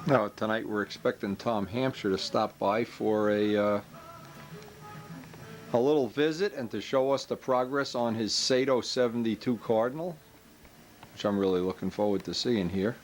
Now, tonight we're expecting Tom Hampshire to stop by for a little visit and to show us the progress on his Sato 72 Cardinal, which I'm really looking forward to seeing here.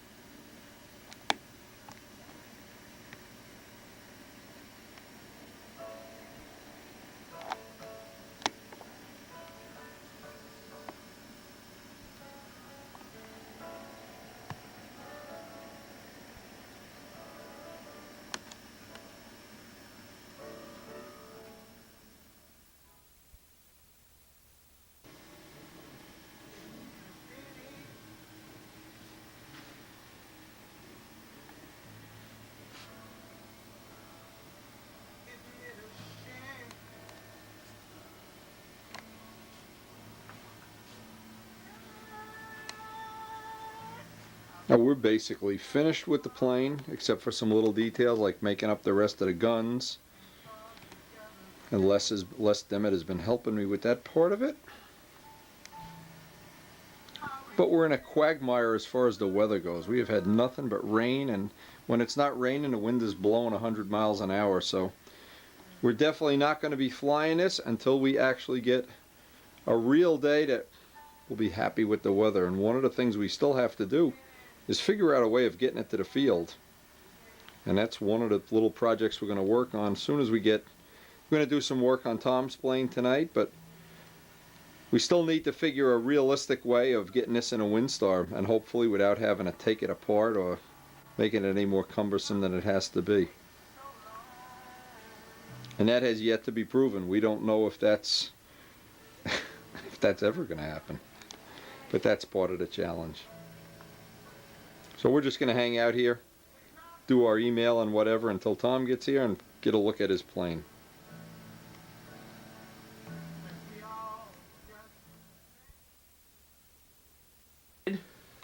Now we're basically finished with the plane, except for some little details like making up the rest of the guns. And Les Dimmitt has been helping me with that part of it. But we're in a quagmire as far as the weather goes. We have had nothing but rain, and when it's not raining, the wind is blowing 100 miles an hour. So we're definitely not going to be flying this until we actually get a real day that we'll be happy with the weather. And one of the things we still have to do is figure out a way of getting it to the field. And that's one of the little projects we're going to work on. As soon as we're going to do some work on Tom's plane tonight, but we still need to figure a realistic way of getting this in a Windstar, and hopefully without having to take it apart or making it any more cumbersome than it has to be. And that has yet to be proven. We don't know if that's if that's ever going to happen. But that's part of the challenge. So we're just going to hang out here, do our email and whatever until Tom gets here and get a look at his plane.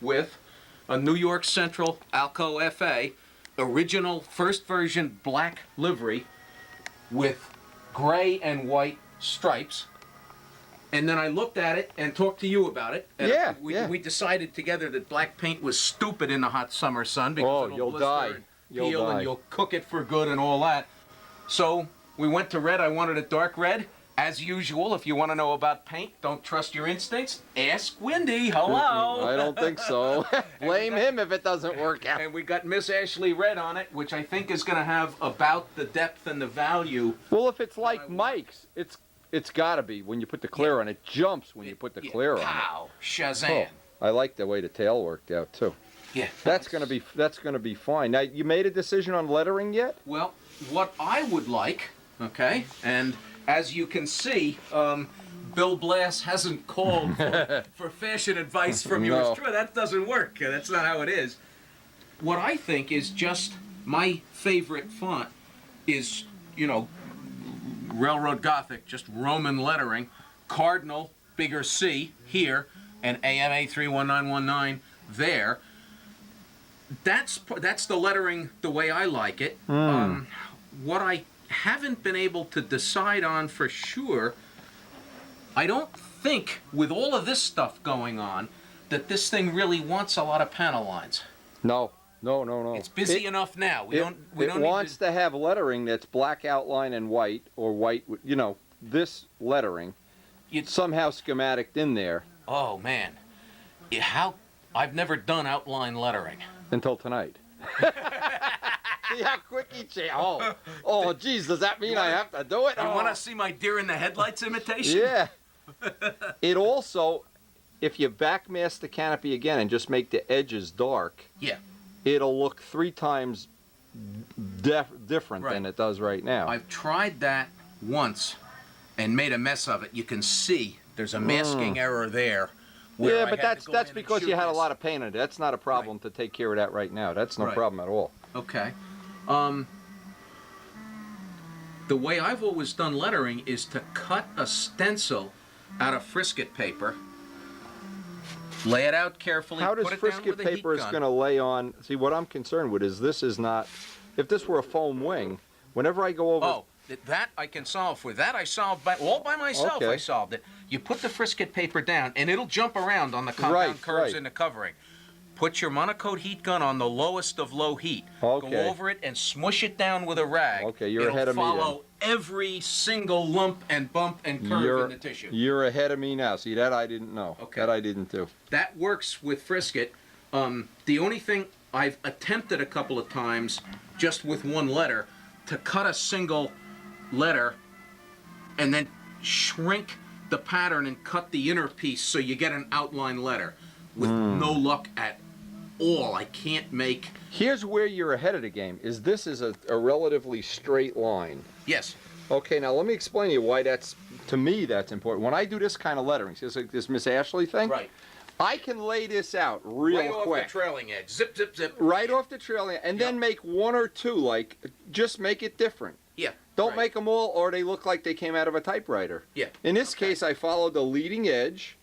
With a New York Central Alco FA, original first version black livery with gray and white stripes. And then I looked at it and talked to you about it. And we decided together that black paint was stupid in the hot summer sun because it'll blister and peel and you'll cook it for good and all that. So we went to red. I wanted it dark red. As usual, if you want to know about paint, don't trust your instincts. Ask Wendy. Hello. I don't think so. Blame him if it doesn't work out. And we got Miss Ashley Red on it, which I think is going to have about the depth and the value. Well, if it's like Mike's, it's got to be when you put the clear on. It jumps when you put the clear on. Pow! Shazam! Oh, I like the way the tail worked out too. Yeah. That's gonna be fine. Now, you made a decision on lettering yet? Well, what I would like, okay, and as you can see, Bill Blass hasn't called for fashion advice from yours. True, that doesn't work. That's not how it is. What I think is just my favorite font is, you know, Railroad Gothic, just Roman lettering, Cardinal, bigger C here, and AMA 31919 there. That's the lettering the way I like it. What I haven't been able to decide on for sure, I don't think with all of this stuff going on that this thing really wants a lot of panel lines. No. It's busy enough now. It wants to have lettering that's black outline and white, or white, you know, this lettering. Somehow schematic in there. Oh man, I've never done outline lettering until tonight. See how quick he changed. Oh, geez, does that mean I have to do it? You want to see my deer in the headlights imitation? Yeah. It also, if you backmask the canopy again and just make the edges dark, it'll look 3 times different than it does right now. I've tried that once and made a mess of it. You can see there's a masking error there. Yeah, but that's because you had a lot of paint on it. That's not a problem to take care of that right now. That's no problem at all. Okay. The way I've always done lettering is to cut a stencil out of frisket paper, lay it out carefully. How does frisket paper is going to lay on? See, what I'm concerned with is this is not. If this were a foam wing, whenever I go over. Oh, that I can solve for. That I solved all by myself. Okay. I solved it. You put the frisket paper down, and it'll jump around on the compound curves in the covering. Put your monocoat heat gun on the lowest of low heat. Okay. Go over it and smush it down with a rag. Okay, you're ahead of me It'll follow every single lump and bump and curve in the tissue. You're ahead of me now. See, that I didn't know. Okay. That I didn't do. That works with Frisket. The only thing I've attempted a couple of times, just with one letter, to cut a single letter and then shrink the pattern and cut the inner piece so you get an outline letter. With no luck at all. I can't make... Here's where you're ahead of the game. This is a relatively straight line. Yes. Okay, now let me explain to you why to me, that's important. When I do this kind of lettering, see this Miss Ashley thing? Right. I can lay this out real right quick. Off the trailing edge. Zip, zip, zip. Right off the trailing edge. And then make one or two, like, just make it different. Yeah. Don't make them all, or they look like they came out of a typewriter. Yeah. In this case, I followed the leading edge,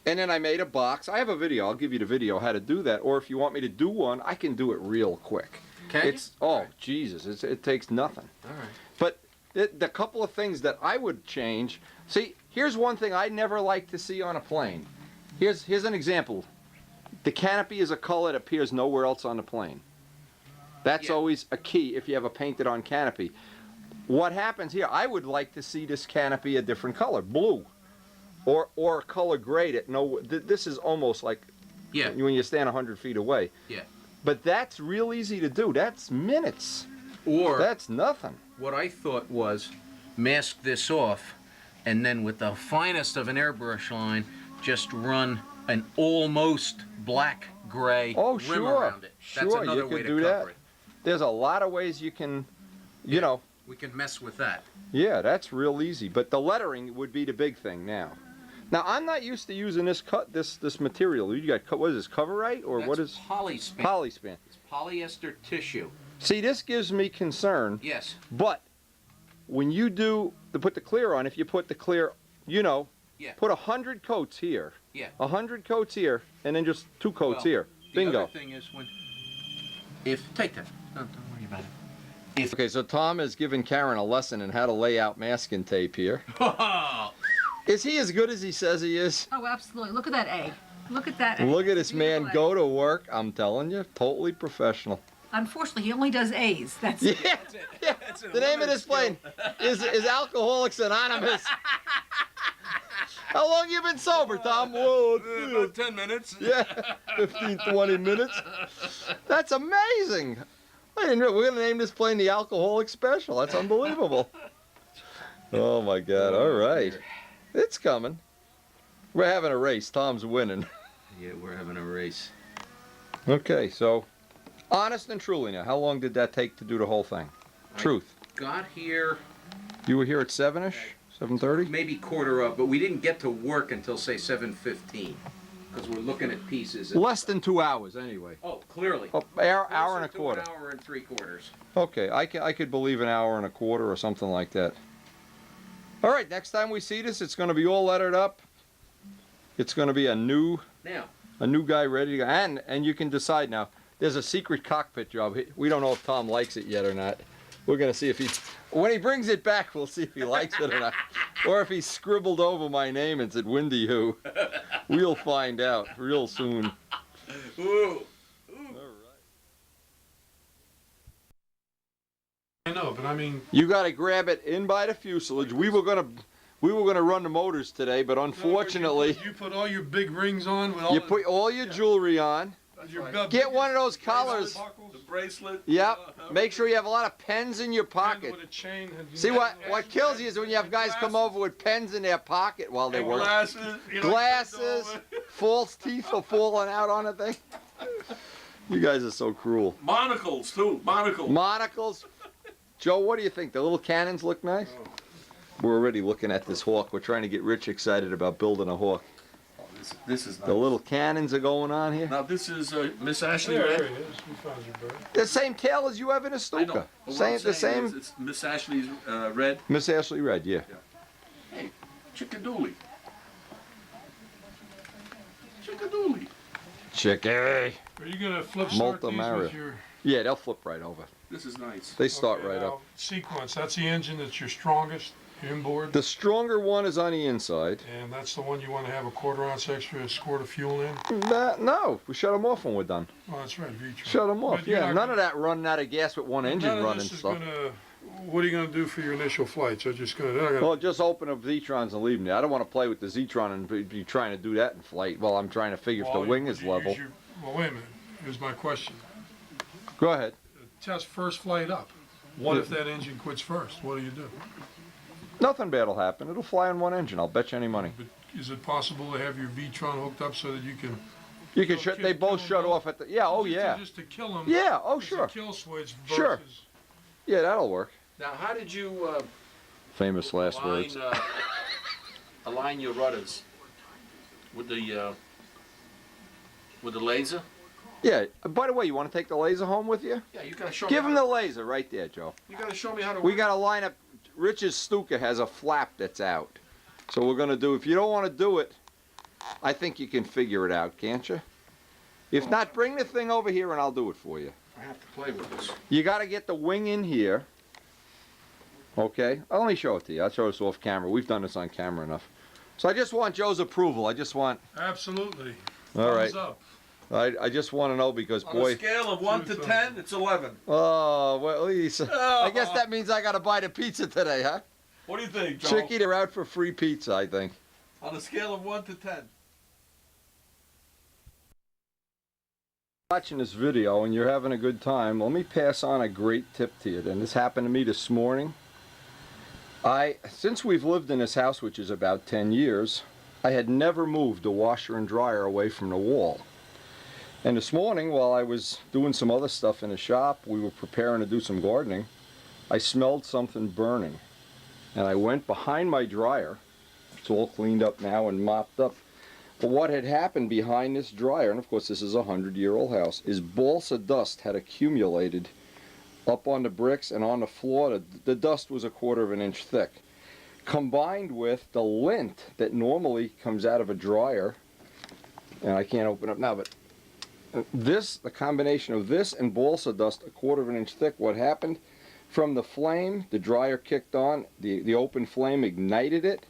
and then I made a box. I have a video. I'll give you the video how to do that. Or if you want me to do one, I can do it real quick. Can you? Jesus, it takes nothing. All right. But the couple of things that I would change. See, here's one thing I never like to see on a plane. Here's an example. The canopy is a color that appears nowhere else on the plane. That's always a key if you have a painted on canopy. What happens here, I would like to see this canopy a different color, blue. Or a color gray that this is almost like when you stand 100 feet away. Yeah. But that's real easy to do. That's minutes. Or that's nothing. What I thought was mask this off and then with the finest of an airbrush line just run an almost black gray rim around it. That's another way to cover it. There's a lot of ways you can, you know. We can mess with that. Yeah, that's real easy. But the lettering would be the big thing now. Now, I'm not used to using this material. You got, what is this, Coverite? Or what is? Polyspan. Polyspan. It's polyester tissue. See, this gives me concern. Yes. But when you put the clear on, if you put the clear, put 100 coats here. Yeah. 100 coats here, and then just 2 coats here. Bingo. The other thing is take that. Don't worry about it. Okay, so Tom has given Karen a lesson in how to lay out masking tape here. Is he as good as he says he is? Oh, absolutely. Look at that A. Look at that A. Look at this man go to work. I'm telling you, totally professional. Unfortunately, he only does A's. That's it. Yeah. The name of this plane is Alcoholics Anonymous. How long you been sober, Tom? Whoa, about 10 minutes. Yeah, 15, 20 minutes. That's amazing. I didn't know. We're going to name this plane the Alcoholic Special. That's unbelievable. Oh, my God. All right. It's coming. We're having a race. Tom's winning. Yeah, we're having a race. Okay, so honest and truly now, how long did that take to do the whole thing? Truth. Got here. You were here at 7-ish? 7:30? Maybe quarter of, but we didn't get to work until, say, 7:15. Because we're looking at pieces. Less than 2 hours, anyway. Oh, clearly. Hour and a quarter. An hour and 3/4. Okay, I could believe an hour and a quarter or something like that. All right, next time we see this, it's going to be all lettered up. It's going to be a new guy ready to go. And you can decide now. There's a secret cockpit job. We don't know if Tom likes it yet or not. We're going to see if when he brings it back, we'll see if he likes it or not. Or if he scribbled over my name and said Windy Who. We'll find out real soon. Ooh. I know, but I mean, you got to grab it in by the fuselage. We were gonna run the motors today, but unfortunately, you put all your big rings on. With all put all your jewelry on. Get one of those collars. The bracelet. Yep. Make sure you have a lot of pens in your pocket. With a chain. See what kills you is when you have guys come over with pens in their pocket while they work. Glasses. False teeth are falling out on the thing. You guys are so cruel. Monocles too. Monocles. Joe, what do you think? The little cannons look nice? Oh. We're already looking at this hawk. We're trying to get Rich excited about building a hawk. This is nice. The little cannons are going on here. Now this is Miss Ashley There Red. it is. We found your bird. The same tail as you have in a I Stuka. know. But what I'm The saying same. is it's Miss Ashley's Red. Miss Ashley Red, yeah. Hey, chickadoodly. Chickadoodly. Chicky. Are you gonna flip start these Mario. with your? Yeah, they'll flip right over. This is nice. They start Okay, right now, up. Sequence. That's the engine that's your strongest. Inboard. The stronger one is on the inside. And that's the one you want to have a 1/4 ounce extra squirt of fuel in? No, we shut them off when we're done. Oh, that's right, V-Tron. Shut them off, But you're yeah. not None of gonna- that running out of gas with one engine None of running this is stuff. what are you gonna do for your initial flights? They're just gonna, they're not gonna. Well, just open up Z-Trons and leave them there. I don't want to play with the Z-Tron and be trying to do that in flight. Well, I'm trying to figure if the Well, wing would is you level. use well, wait a minute. Here's my question. Go ahead. Test first flight up. What if that engine quits first? What do you do? Nothing bad will happen. It'll fly on one engine. I'll bet you any money. But is it possible to have your V-Tron hooked up so that you can? You can So shut. kill- They both kill shut them both? off at the. Yeah. Oh yeah. Just to kill them. Yeah. Oh It's sure. a kill switch versus. Sure. Yeah, that'll work. Now, how did you Famous last words. align your rudders with the laser? Yeah. By the way, you want to take the laser home with you? Yeah, you gotta show Give me. him the laser right there, Joe. You gotta show me how to. We work. got to line up. Rich's Stuka has a flap that's out. So we're going to do, if you don't want to do it, I think you can figure it out, can't you? If not, bring the thing over here and I'll do it for you. I have to play with this. You got to get the wing in here. Okay? I'll only show it to you. I'll show this off camera. We've done this on camera enough. So I just want Joe's approval. I just want, Absolutely. all right. Thumbs up. I just want to know because, On boy. a scale of 1 to 10, it's 11. Oh, well, Lisa. I guess that means I got to buy the pizza today, huh? What do you think, Joe? Chicky, they're out for free pizza, I think. On a scale of 1 to 10. Watching this video and you're having a good time, let me pass on a great tip to you. And this happened to me this morning. Since we've lived in this house, which is about 10 years, I had never moved the washer and dryer away from the wall. And this morning, while I was doing some other stuff in the shop, we were preparing to do some gardening, I smelled something burning. And I went behind my dryer. It's all cleaned up now and mopped up. But what had happened behind this dryer, and of course this is a 100-year-old house, is balsa dust had accumulated up on the bricks and on the floor. The dust was 1/4 inch thick. Combined with the lint that normally comes out of a dryer, and I can't open up now, but the combination of this and balsa dust 1/4 inch thick, what happened? From the flame, the dryer kicked on, the open flame ignited it.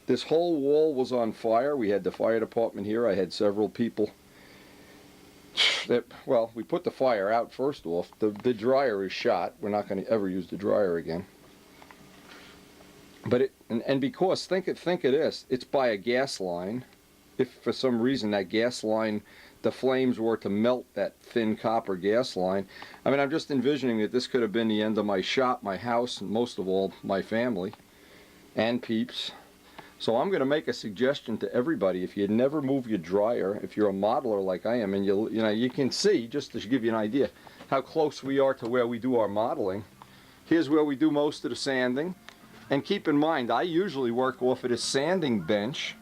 This whole wall was on fire. We had the fire department here. I had several people. Well, we put the fire out first off. The dryer is shot. We're not going to ever use the dryer again. But because think of this, it's by a gas line. If for some reason that gas line, the flames were to melt that thin copper gas line, I mean, I'm just envisioning that this could have been the end of my shop, my house, and most of all, my family and peeps. So I'm going to make a suggestion to everybody. If you never move your dryer, if you're a modeler like I am, and you can see, just to give you an idea, how close we are to where we do our modeling. Here's where we do most of the sanding. And keep in mind, I usually work off of this sanding bench,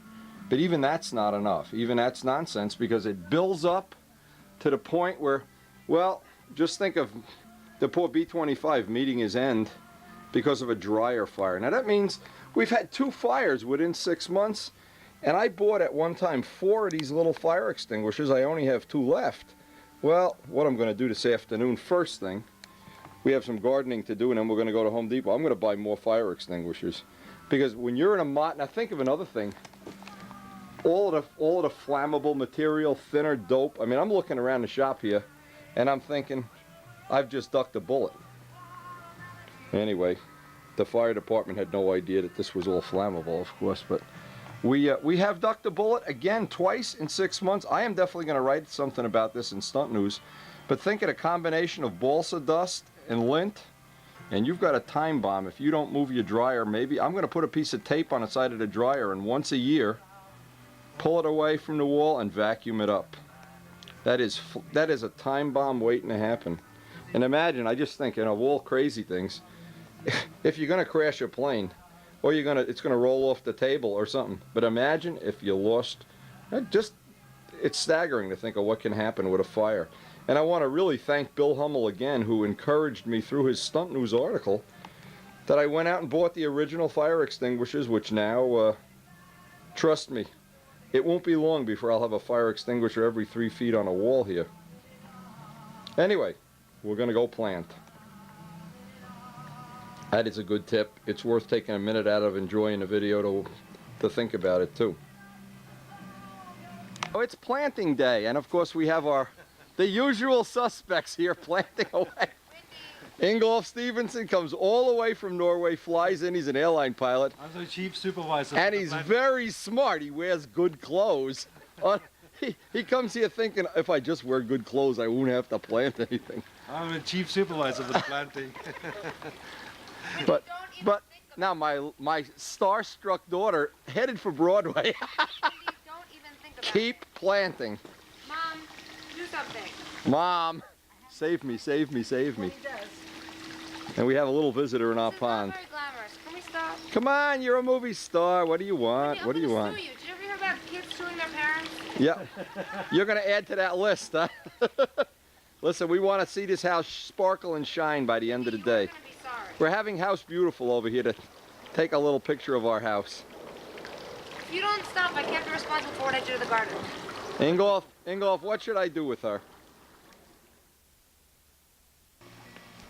but even that's not enough. Even that's nonsense because it builds up to the point where, well, just think of the poor B-25 meeting his end because of a dryer fire. Now that means we've had 2 fires within 6 months, and I bought at one time 4 of these little fire extinguishers. I only have 2 left. Well, what I'm going to do this afternoon, first thing, we have some gardening to do, and then we're going to go to Home Depot. I'm going to buy more fire extinguishers. Because when you're in a now think of another thing. All of the flammable material, thinner dope. I mean, I'm looking around the shop here, and I'm thinking, I've just ducked a bullet. Anyway, the fire department had no idea that this was all flammable, of course, but we have ducked a bullet again twice in 6 months. I am definitely going to write something about this in Stunt News. But think of a combination of balsa dust and lint, and you've got a time bomb. If you don't move your dryer, maybe I'm going to put a piece of tape on the side of the dryer, and once a year, pull it away from the wall and vacuum it up. That is a time bomb waiting to happen. And imagine, I just think, of all crazy things, if you're going to crash a plane, or it's going to roll off the table or something. But imagine if you lost. It's staggering to think of what can happen with a fire. And I want to really thank Bill Hummel again, who encouraged me through his Stunt News article that I went out and bought the original fire extinguishers, which now, trust me, it won't be long before I'll have a fire extinguisher every 3 feet on a wall here. Anyway, we're going to go plant. That is a good tip. It's worth taking a minute out of enjoying the video to think about it too. Oh, it's planting day, and of course we have the usual suspects here planting away. Ingolf Stevenson comes all the way from Norway, flies in. He's an airline pilot. I'm the chief supervisor. And he's very smart. He wears good clothes. He comes here thinking, if I just wear good clothes, I won't have to plant anything. I'm the chief supervisor for the planting. But now my starstruck daughter headed for Broadway. Don't even think about Keep planting. Mom, do something. Mom, save me, save me, save me. He does. And we have a little visitor in our This is not pond. very glamorous. Can we stop? Come on, you're a movie star. What do you want? I'm What do you gonna want? sue you. Did you ever hear about kids suing their parents? Yeah. You're going to add to that list, huh? Listen, we want to see this house sparkle and shine by the end of the day. You're gonna be sorry. We're having House Beautiful over here to take a little picture of our house. If you don't stop, I can't be responsible for what I do to the garden. Ingolf, what should I do with her?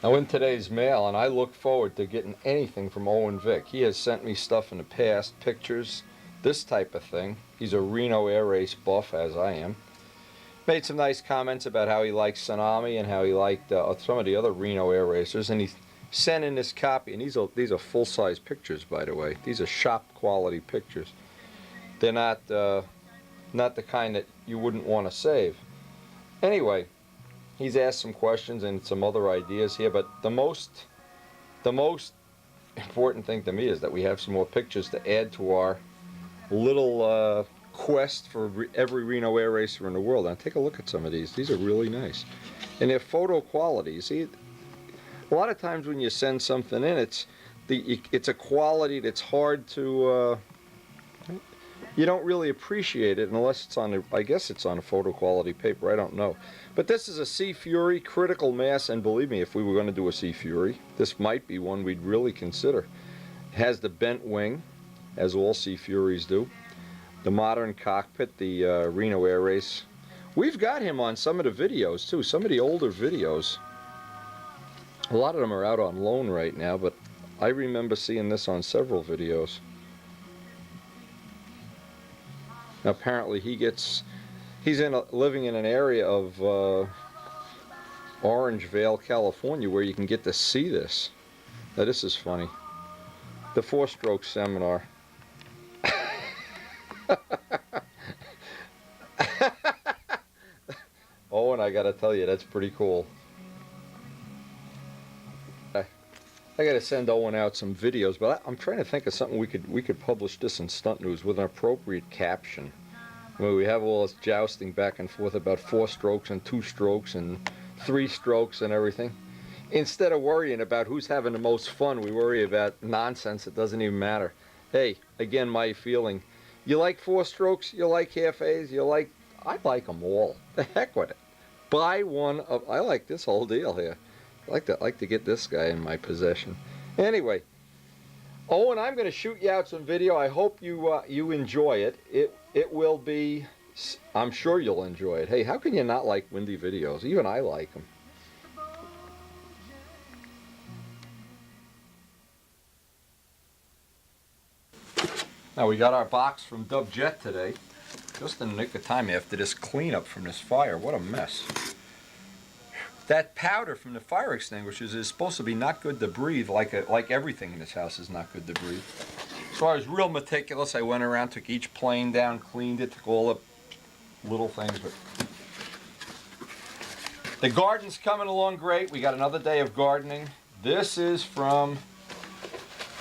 Now in today's mail, and I look forward to getting anything from Owen Vick. He has sent me stuff in the past, pictures, this type of thing. He's a Reno Air Race buff, as I am. Made some nice comments about how he likes Tsunami and how he liked some of the other Reno Air Racers, and he sent in this copy. And these are full-size pictures, by the way. These are shop-quality pictures. They're not the kind that you wouldn't want to save. Anyway, he's asked some questions and some other ideas here, but the most important thing to me is that we have some more pictures to add to our little quest for every Reno Air Racer in the world. Now take a look at some of these. These are really nice. And they're photo quality. You see, a lot of times when you send something in, it's a quality that's hard to, you don't really appreciate it unless it's on I guess it's on a photo quality paper, I don't know. But this is a Sea Fury critical mass, and believe me, if we were going to do a Sea Fury, this might be one we'd really consider. It has the bent wing, as all Sea Furies do. The modern cockpit, the Reno Air Race. We've got him on some of the videos too, some of the older videos. A lot of them are out on loan right now, but I remember seeing this on several videos. Now, apparently he's living in an area of Orangevale, California, where you can get to see this. Now this is funny. The four-stroke seminar. Oh, and I gotta tell you, that's pretty cool. I gotta send Owen out some videos, but I'm trying to think of something we could publish this in Stunt News with an appropriate caption. Where we have all this jousting back and forth about 4 strokes and 2 strokes and 3 strokes and everything. Instead of worrying about who's having the most fun, we worry about nonsense that doesn't even matter. Hey, again, my feeling. You like 4 strokes? You like half A's? I like them all. The heck with it. Buy one of. I like this whole deal here. I like to get this guy in my possession. Anyway, Owen, I'm going to shoot you out some video. I hope you enjoy it. It will be. I'm sure you'll enjoy it. Hey, how can you not like windy videos? Even I like them. Now we got our box from Jett today, just in the nick of time after this cleanup from this fire. What a mess. That powder from the fire extinguishers is supposed to be not good to breathe, like everything in this house is not good to breathe. So I was real meticulous. I went around, took each plane down, cleaned it, took all the little things. But the garden's coming along great. We got another day of gardening. This is from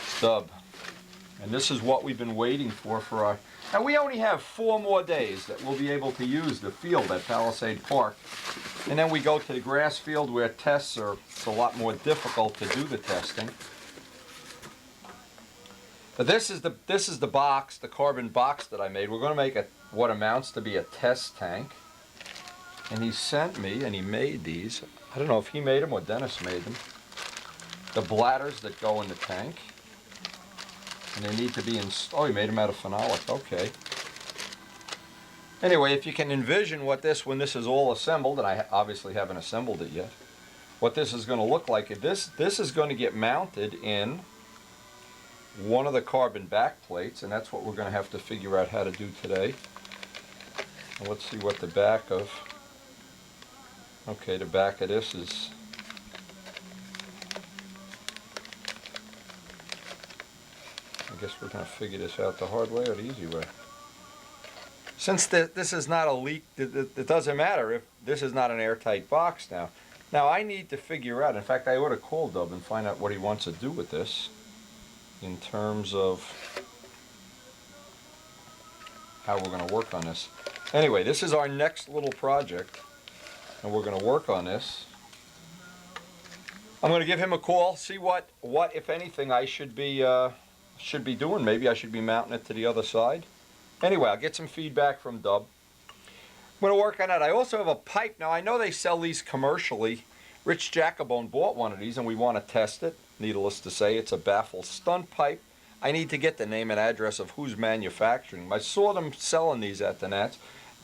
Stub. And this is what we've been waiting for our... Now we only have 4 more days that we'll be able to use the field at Palisade Park. And then we go to the grass field where tests are, it's a lot more difficult to do the testing. But this is the box, the carbon box that I made. We're going to make what amounts to be a test tank. And he sent me, and he made these. I don't know if he made them or Dennis made them. The bladders that go in the tank. And they need to be oh, he made them out of phenolic, okay. Anyway, if you can envision when this is all assembled, and I obviously haven't assembled it yet, what this is going to look like. This is going to get mounted in one of the carbon back plates, and that's what we're going to have to figure out how to do today. And let's see what the back of, okay, the back of this is, I guess we're going to figure this out the hard way or the easy way. Since this is not a leak, it doesn't matter if this is not an airtight box now. Now I need to figure out, in fact I ought to call Dub and find out what he wants to do with this in terms of how we're going to work on this. Anyway, this is our next little project, and we're going to work on this. I'm going to give him a call, see what if anything I should be doing. Maybe I should be mounting it to the other side. Anyway, I'll get some feedback from Dub. I'm going to work on that. I also have a pipe. Now, I know they sell these commercially. Rich Jacobone bought one of these, and we want to test it. Needless to say, it's a baffle stunt pipe. I need to get the name and address of who's manufacturing them. I saw them selling these at the Nats,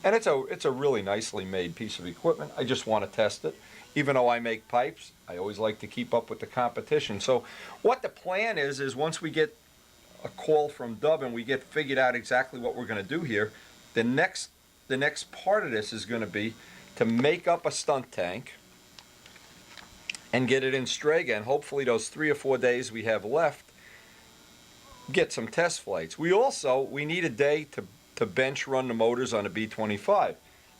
and it's a really nicely made piece of equipment. I just want to test it. Even though I make pipes, I always like to keep up with the competition. So what the plan is once we get a call from Dub and we get figured out exactly what we're going to do here, the next part of this is going to be to make up a stunt tank and get it in Strega, and hopefully those 3 or 4 days we have left, get some test flights. We need a day to bench run the motors on a B-25.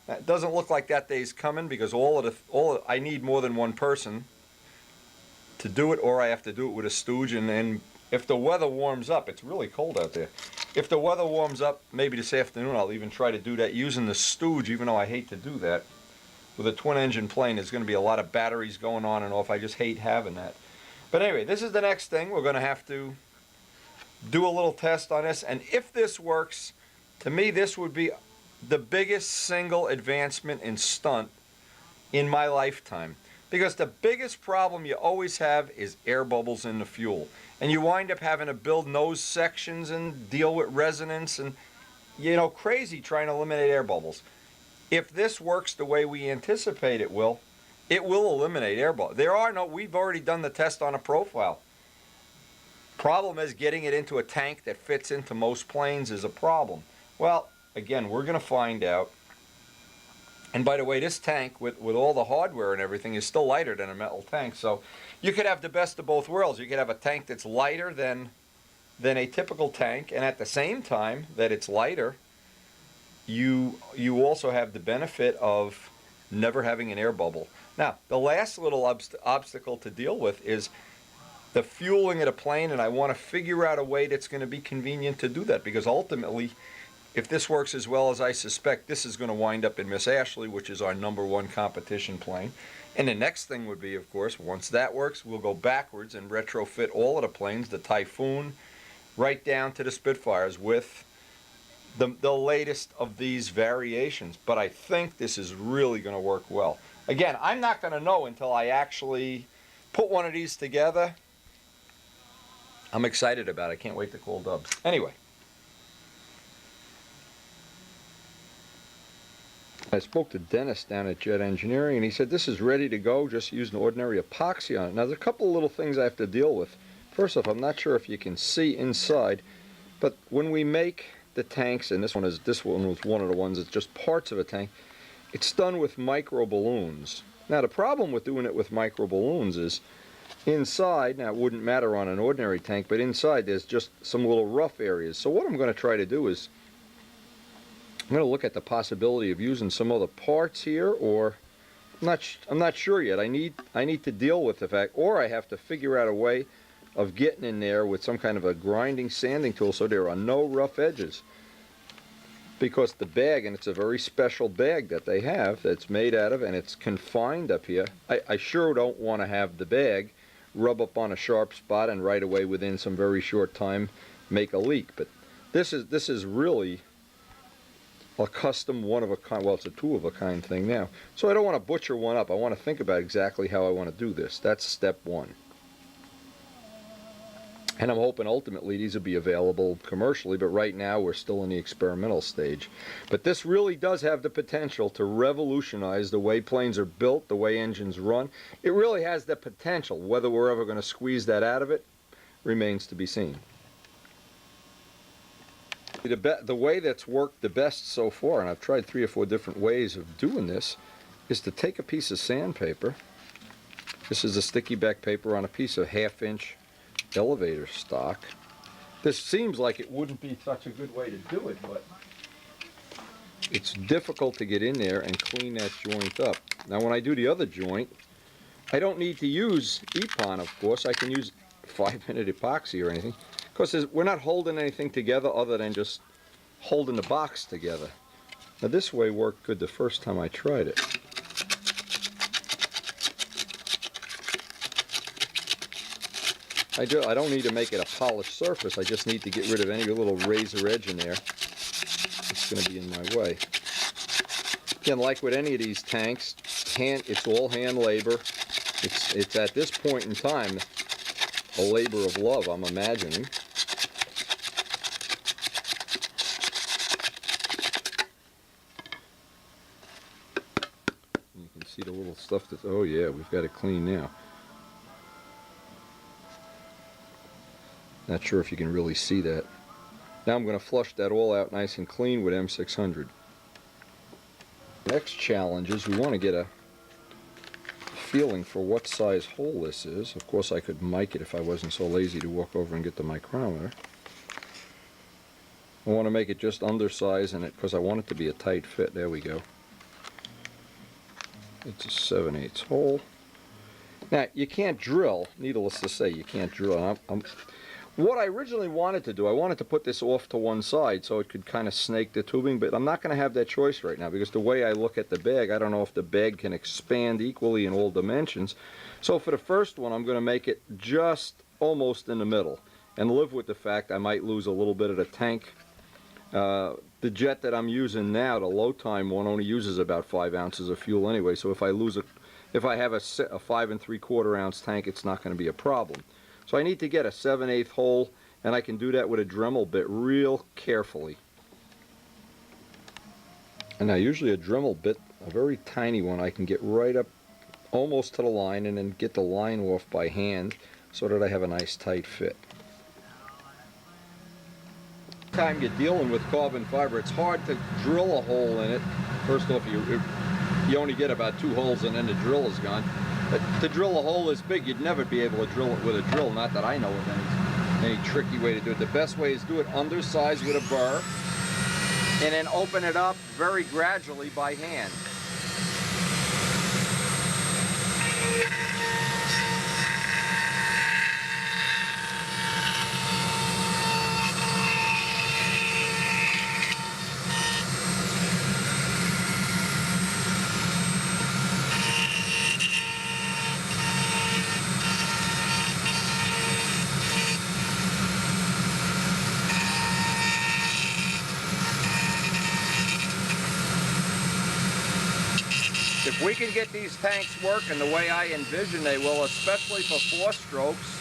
Now, it doesn't look like that day's coming because I need more than one person to do it, or I have to do it with a stooge, and if the weather warms up, it's really cold out there. If the weather warms up, maybe this afternoon I'll even try to do that using the stooge, even though I hate to do that. With a twin-engine plane, there's going to be a lot of batteries going on and off. I just hate having that. But anyway, this is the next thing. We're going to have to do a little test on this. And if this works, to me, this would be the biggest single advancement in stunt in my lifetime. Because the biggest problem you always have is air bubbles in the fuel. And you wind up having to build nose sections and deal with resonance and, crazy trying to eliminate air bubbles. If this works the way we anticipate it will eliminate air bubbles. We've already done the test on a profile. Problem is getting it into a tank that fits into most planes is a problem. Well, again, we're going to find out. And by the way, this tank, with all the hardware and everything, is still lighter than a metal tank. So you could have the best of both worlds. You could have a tank that's lighter than a typical tank, and at the same time that it's lighter, you also have the benefit of never having an air bubble. Now, the last little obstacle to deal with is the fueling of the plane, and I want to figure out a way that's going to be convenient to do that, because ultimately, if this works as well as I suspect, this is going to wind up in Miss Ashley, which is our #1 competition plane. And the next thing would be, of course, once that works, we'll go backwards and retrofit all of the planes, the Typhoon, right down to the Spitfires with the latest of these variations. But I think this is really going to work well. Again, I'm not going to know until I actually put one of these together. I'm excited about it. I can't wait to call Dubs. Anyway. I spoke to Dennis down at Jett Engineering, and he said this is ready to go, just use an ordinary epoxy on it. Now, there's a couple of little things I have to deal with. First off, I'm not sure if you can see inside, but when we make the tanks, and this one was one of the ones that's just parts of a tank, it's done with micro balloons. Now, the problem with doing it with micro balloons is inside, now it wouldn't matter on an ordinary tank, but inside there's just some little rough areas. So what I'm going to try to do is I'm going to look at the possibility of using some other parts here, or I'm not sure yet. I need to deal with the fact, or I have to figure out a way of getting in there with some kind of a grinding sanding tool so there are no rough edges. Because the bag, and it's a very special bag that they have that's made out of, and it's confined up here. I sure don't want to have the bag rub up on a sharp spot and right away within some very short time make a leak. But this is really a custom one of a kind, well, it's a two of a kind thing now. So I don't want to butcher one up. I want to think about exactly how I want to do this. That's step one. And I'm hoping ultimately these will be available commercially, but right now we're still in the experimental stage. But this really does have the potential to revolutionize the way planes are built, the way engines run. It really has the potential. Whether we're ever going to squeeze that out of it remains to be seen. The way that's worked the best so far, and I've tried 3 or 4 different ways of doing this, is to take a piece of sandpaper. This is a sticky back paper on a piece of 1/2-inch elevator stock. This seems like it wouldn't be such a good way to do it, but it's difficult to get in there and clean that joint up. Now when I do the other joint, I don't need to use EPON, of course. I can use 5-minute epoxy or anything, because we're not holding anything together other than just holding the box together. Now this way worked good the first time I tried it. I don't need to make it a polished surface. I just need to get rid of any little razor edge in there. It's going to be in my way. Again, like with any of these tanks, it's all hand labor. It's at this point in time a labor of love, I'm imagining. You can see the little stuff that's, oh yeah, we've got it clean now. Not sure if you can really see that. Now I'm going to flush that all out nice and clean with M600. Next challenge is we want to get a feeling for what size hole this is. Of course I could mic it if I wasn't so lazy to walk over and get the micrometer. I want to make it just undersize in it because I want it to be a tight fit. There we go. It's a 7/8 hole. Now you can't drill, needless to say, you can't drill. What I originally wanted to do, I wanted to put this off to one side so it could kind of snake the tubing, but I'm not going to have that choice right now because the way I look at the bag, I don't know if the bag can expand equally in all dimensions. So for the first one, I'm going to make it just almost in the middle and live with the fact I might lose a little bit of the tank. The Jett that I'm using now, the low time one, only uses about 5 ounces of fuel anyway, so if I have a 5 3/4 ounce tank, it's not going to be a problem. So I need to get a 7/8 hole, and I can do that with a Dremel bit real carefully. And now usually a Dremel bit, a very tiny one, I can get right up almost to the line and then get the line off by hand so that I have a nice tight fit. Time you're dealing with carbon fiber, it's hard to drill a hole in it. First off, you only get about 2 holes and then the drill is gone. But to drill a hole this big, you'd never be able to drill it with a drill, not that I know of any tricky way to do it. The best way is do it undersized with a burr, and then open it up very gradually by hand. If we can get these tanks working the way I envision they will, especially for 4 strokes,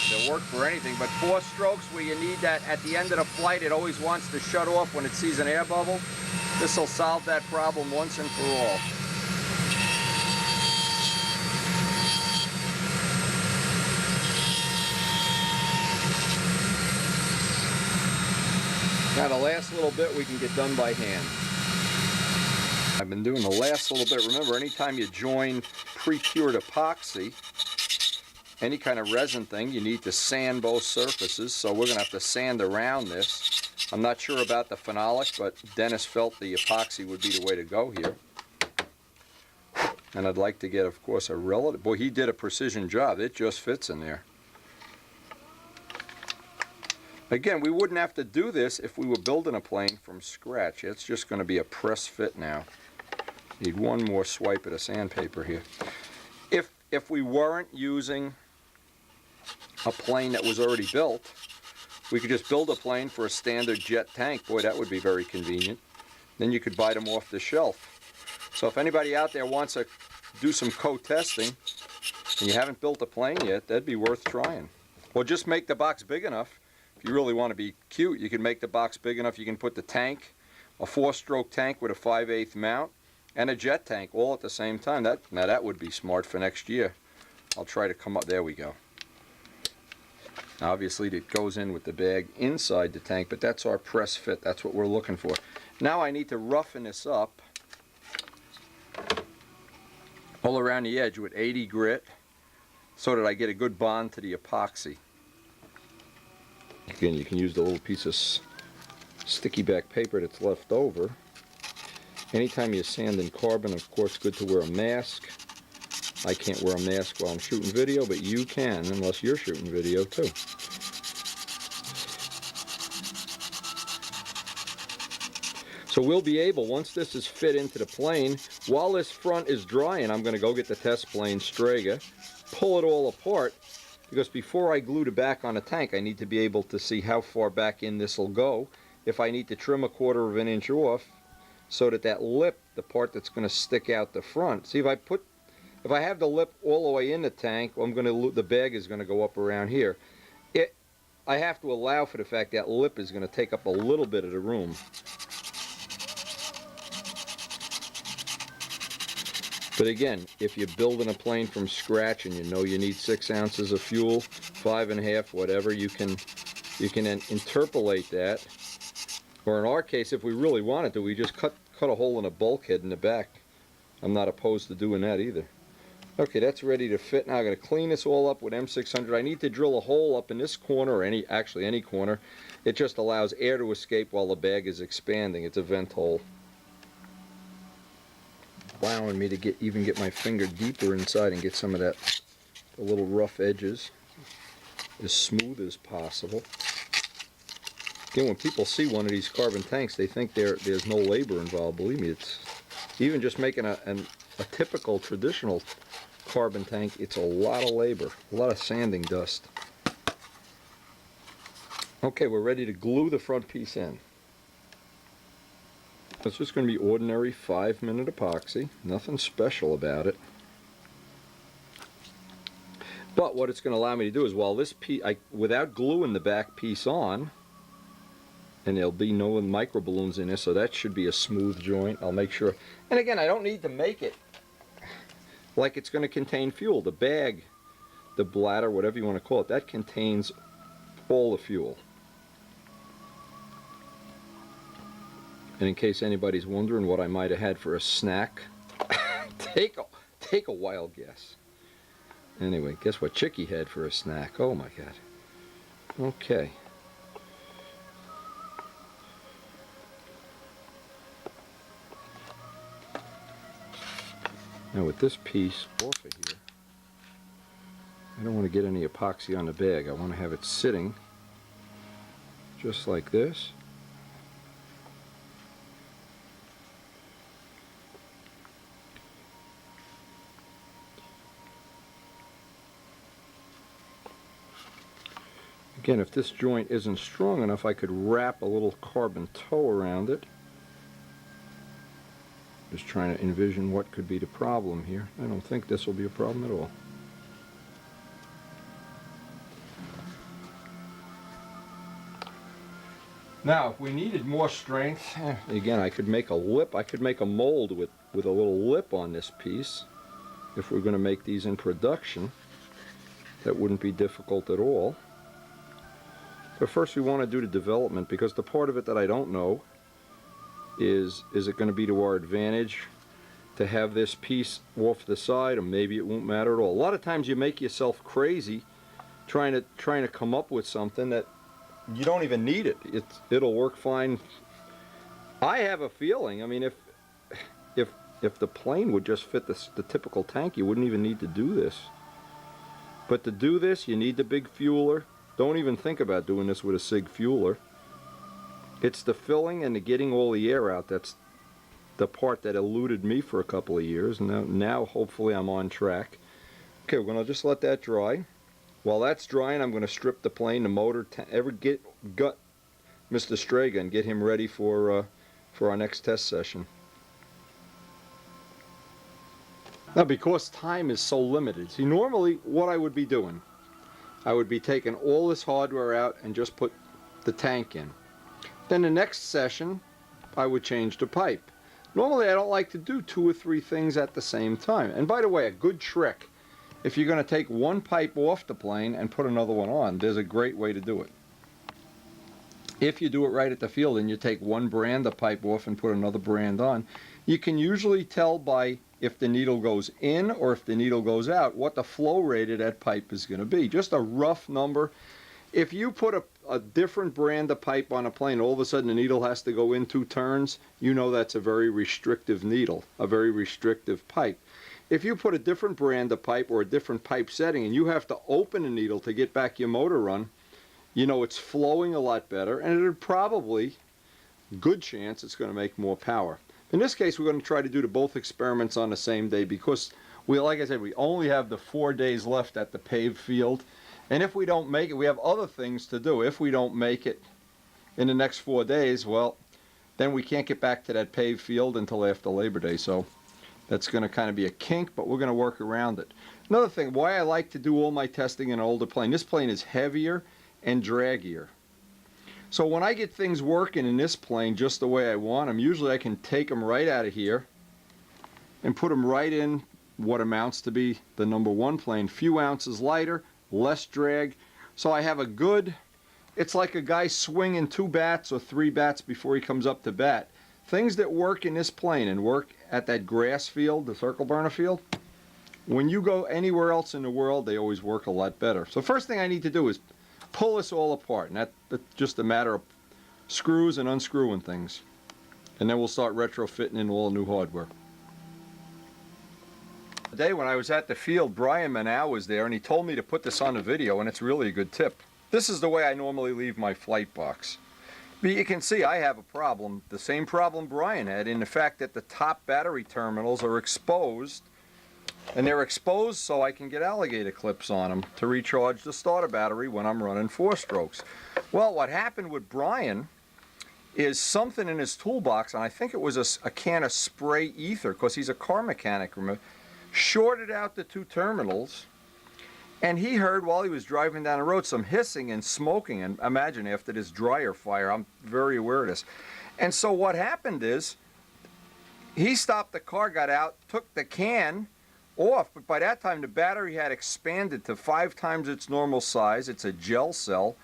they'll work for anything, but 4 strokes where you need that at the end of the flight, it always wants to shut off when it sees an air bubble. This will solve that problem once and for all. Now the last little bit we can get done by hand. I've been doing the last little bit. Remember, anytime you join pre-cured epoxy, any kind of resin thing, you need to sand both surfaces. So we're going to have to sand around this. I'm not sure about the phenolic, but Dennis felt the epoxy would be the way to go here. And I'd like to get, of course, a relative. Boy, he did a precision job. It just fits in there. Again, we wouldn't have to do this if we were building a plane from scratch. It's just going to be a press fit now. Need one more swipe at a sandpaper here. If we weren't using a plane that was already built, we could just build a plane for a standard Jett tank. Boy, that would be very convenient. Then you could buy them off the shelf. So if anybody out there wants to do some co-testing, and you haven't built a plane yet, that'd be worth trying. Or just make the box big enough. If you really want to be cute, you can make the box big enough. You can put the tank, a 4-stroke tank with a 5/8 mount, and a jet tank all at the same time. Now that would be smart for next year. I'll try to come up. There we go. Obviously, it goes in with the bag inside the tank, but that's our press fit. That's what we're looking for. Now I need to roughen this up all around the edge with 80 grit so that I get a good bond to the epoxy. Again, you can use the little piece of sticky back paper that's left over. Anytime you sand in carbon, of course, good to wear a mask. I can't wear a mask while I'm shooting video, but you can, unless you're shooting video too. So we'll be able, once this is fit into the plane, while this front is drying, I'm going to go get the test plane Strega, pull it all apart, because before I glue the back on the tank, I need to be able to see how far back in this will go. If I need to trim a 1/4 of an inch off, so that that lip, the part that's going to stick out the front, see, if I have the lip all the way in the tank, the bag is going to go up around here. I have to allow for the fact that lip is going to take up a little bit of the room. But again, if you're building a plane from scratch and you know you need 6 ounces of fuel, 5.5, whatever, you can then interpolate that. Or in our case, if we really wanted to, we just cut a hole in a bulkhead in the back. I'm not opposed to doing that either. Okay, that's ready to fit. Now I'm going to clean this all up with M600. I need to drill a hole up in this corner, or actually any corner. It just allows air to escape while the bag is expanding. It's a vent hole, allowing me to even get my finger deeper inside and get some of the little rough edges as smooth as possible. Again, when people see one of these carbon tanks, they think there's no labor involved. Believe me, it's even just making a typical traditional carbon tank, it's a lot of labor, a lot of sanding dust. Okay, we're ready to glue the front piece in. It's just going to be ordinary 5-minute epoxy, nothing special about it. But what it's going to allow me to do is, while this piece, without gluing the back piece on, and there'll be no micro balloons in this, so that should be a smooth joint. I'll make sure. And again, I don't need to make it like it's going to contain fuel. The bag, the bladder, whatever you want to call it, that contains all the fuel. And in case anybody's wondering what I might have had for a snack, take a wild guess. Anyway, guess what Chicky had for a snack? Oh my God. Okay. Now with this piece off of here, I don't want to get any epoxy on the bag. I want to have it sitting just like this. Again, if this joint isn't strong enough, I could wrap a little carbon toe around it. Just trying to envision what could be the problem here. I don't think this will be a problem at all. Now, if we needed more strength, again, I could make a lip. I could make a mold with a little lip on this piece. If we're going to make these in production, that wouldn't be difficult at all. But first we want to do the development, because the part of it that I don't know is it going to be to our advantage to have this piece off the side, or maybe it won't matter at all. A lot of times you make yourself crazy trying to come up with something that you don't even need it. It'll work fine. I have a feeling, I mean, if the plane would just fit the typical tank, you wouldn't even need to do this. But to do this, you need the big fueler. Don't even think about doing this with a SIG fueler. It's the filling and the getting all the air out that's the part that eluded me for a couple of years. Now hopefully I'm on track. Okay, we're going to just let that dry. While that's drying, I'm going to strip the plane, the motor, gut Mr. Strega and get him ready for our next test session. Now, because time is so limited, see, normally what I would be doing, I would be taking all this hardware out and just put the tank in. Then the next session, I would change the pipe. Normally, I don't like to do 2 or 3 things at the same time. And by the way, a good trick, if you're going to take one pipe off the plane and put another one on, there's a great way to do it. If you do it right at the field and you take one brand of pipe off and put another brand on, you can usually tell by if the needle goes in or if the needle goes out what the flow rate of that pipe is going to be. Just a rough number. If you put a different brand of pipe on a plane, all of a sudden the needle has to go in 2 turns, you know that's a very restrictive needle, a very restrictive pipe. If you put a different brand of pipe or a different pipe setting and you have to open a needle to get back your motor run, you know it's flowing a lot better, and it'll probably, good chance, it's going to make more power. In this case, we're going to try to do both experiments on the same day because, like I said, we only have the 4 days left at the paved field. And if we don't make it, we have other things to do. If we don't make it in the next 4 days, well, then we can't get back to that paved field until after Labor Day. So that's going to kind of be a kink, but we're going to work around it. Another thing, why I like to do all my testing in an older plane, this plane is heavier and draggier. So when I get things working in this plane just the way I want them, usually I can take them right out of here and put them right in what amounts to be the number 1 plane. Few ounces lighter, less drag. So I have a good, it's like a guy swinging 2 bats or 3 bats before he comes up to bat. Things that work in this plane and work at that grass field, the circle burner field, when you go anywhere else in the world, they always work a lot better. So first thing I need to do is pull this all apart, and that's just a matter of screws and unscrewing things. And then we'll start retrofitting in all new hardware. The day when I was at the field, Brian Manow was there, and he told me to put this on the video, and it's really a good tip. This is the way I normally leave my flight box. But you can see I have a problem, the same problem Brian had, in the fact that the top battery terminals are exposed. And they're exposed so I can get alligator clips on them to recharge the starter battery when I'm running 4 strokes. Well, what happened with Brian is something in his toolbox, and I think it was a can of spray ether, because he's a car mechanic, remember, shorted out the 2 terminals, and he heard while he was driving down the road some hissing and smoking. And imagine after this dryer fire, I'm very aware of this. And so what happened is he stopped the car, got out, took the can off, but by that time the battery had expanded to 5 times its normal size. It's a gel cell.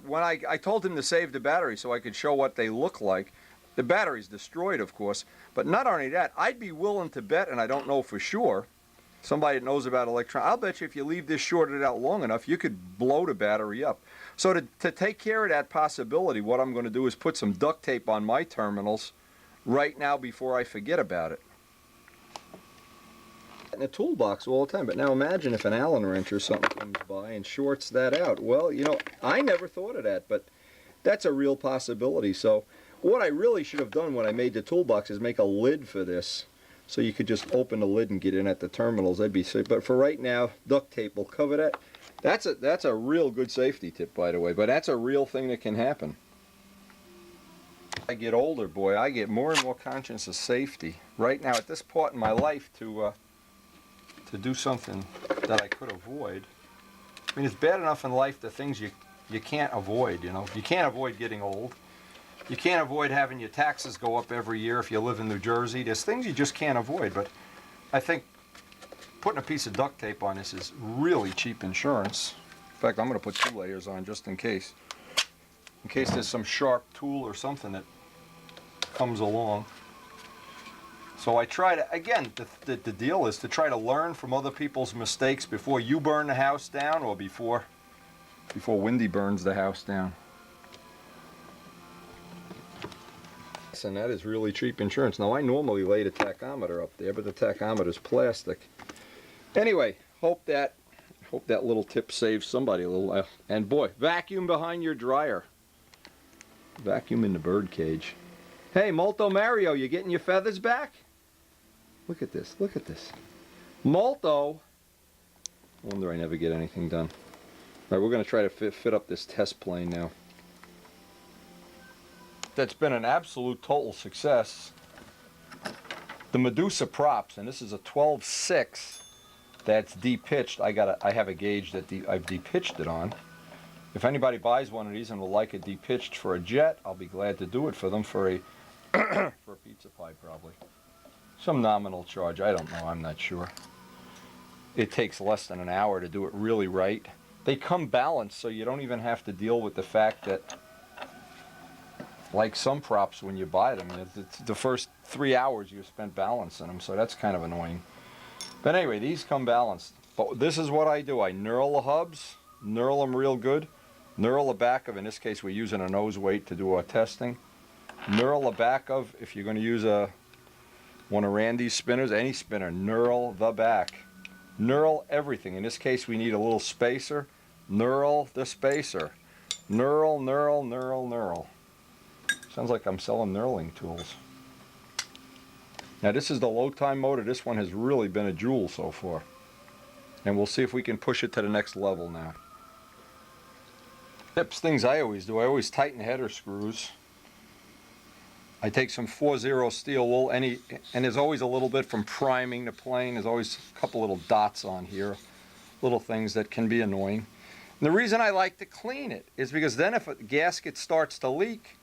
When I told him to save the battery so I could show what they look like, the battery's destroyed, of course. But not only that, I'd be willing to bet, and I don't know for sure, somebody that knows about electronics, I'll bet you if you leave this shorted out long enough, you could blow the battery up. So to take care of that possibility, what I'm going to do is put some duct tape on my terminals right now before I forget about it. In a toolbox all the time, but now imagine if an Allen wrench or something comes by and shorts that out. Well, you know, I never thought of that, but that's a real possibility. So what I really should have done when I made the toolbox is make a lid for this, so you could just open the lid and get in at the terminals. That'd be safe. But for right now, duct tape will cover that. That's a real good safety tip, by the way, but that's a real thing that can happen. As I get older, boy, I get more and more conscious of safety. Right now, at this point in my life, to do something that I could avoid. I mean, it's bad enough in life the things you can't avoid, you know. You can't avoid getting old. You can't avoid having your taxes go up every year if you live in New Jersey. There's things you just can't avoid, but I think putting a piece of duct tape on this is really cheap insurance. In fact, I'm going to put 2 layers on just in case. In case there's some sharp tool or something that comes along. So I try to, again, the deal is to try to learn from other people's mistakes before you burn the house down or before Wendy burns the house down. And that is really cheap insurance. Now, I normally lay the tachometer up there, but the tachometer's plastic. Anyway, hope that little tip saves somebody a little. And boy, vacuum behind your dryer. Vacuum in the bird cage. Hey, Molto Mario, you getting your feathers back? Look at this, look at this. Molto! I wonder I never get anything done. Alright, we're going to try to fit up this test plane now. That's been an absolute total success. The Medusa props, and this is a 12.6 that's de-pitched. I have a gauge that I've de-pitched it on. If anybody buys one of these and will like it de-pitched for a Jett, I'll be glad to do it for them for a for a pizza pie probably. Some nominal charge, I don't know, I'm not sure. It takes less than an hour to do it really right. They come balanced, so you don't even have to deal with the fact that, like some props when you buy them, it's the first 3 hours you spent balancing them, so that's kind of annoying. But anyway, these come balanced. But this is what I do. I knurl the hubs, knurl them real good, knurl the back of, in this case we're using a nose weight to do our testing. Knurl the back of, if you're going to use one of Randy's spinners, any spinner, knurl the back. Knurl everything. In this case we need a little spacer. Knurl the spacer. Knurl, knurl, knurl, knurl. Sounds like I'm selling knurling tools. Now this is the low time motor. This one has really been a jewel so far. And we'll see if we can push it to the next level now. Tips, things I always do. I always tighten header screws. I take some 4-0 steel wool, and there's always a little bit from priming the plane. There's always a couple little dots on here, little things that can be annoying. And the reason I like to clean it is because then if a gasket starts to leak,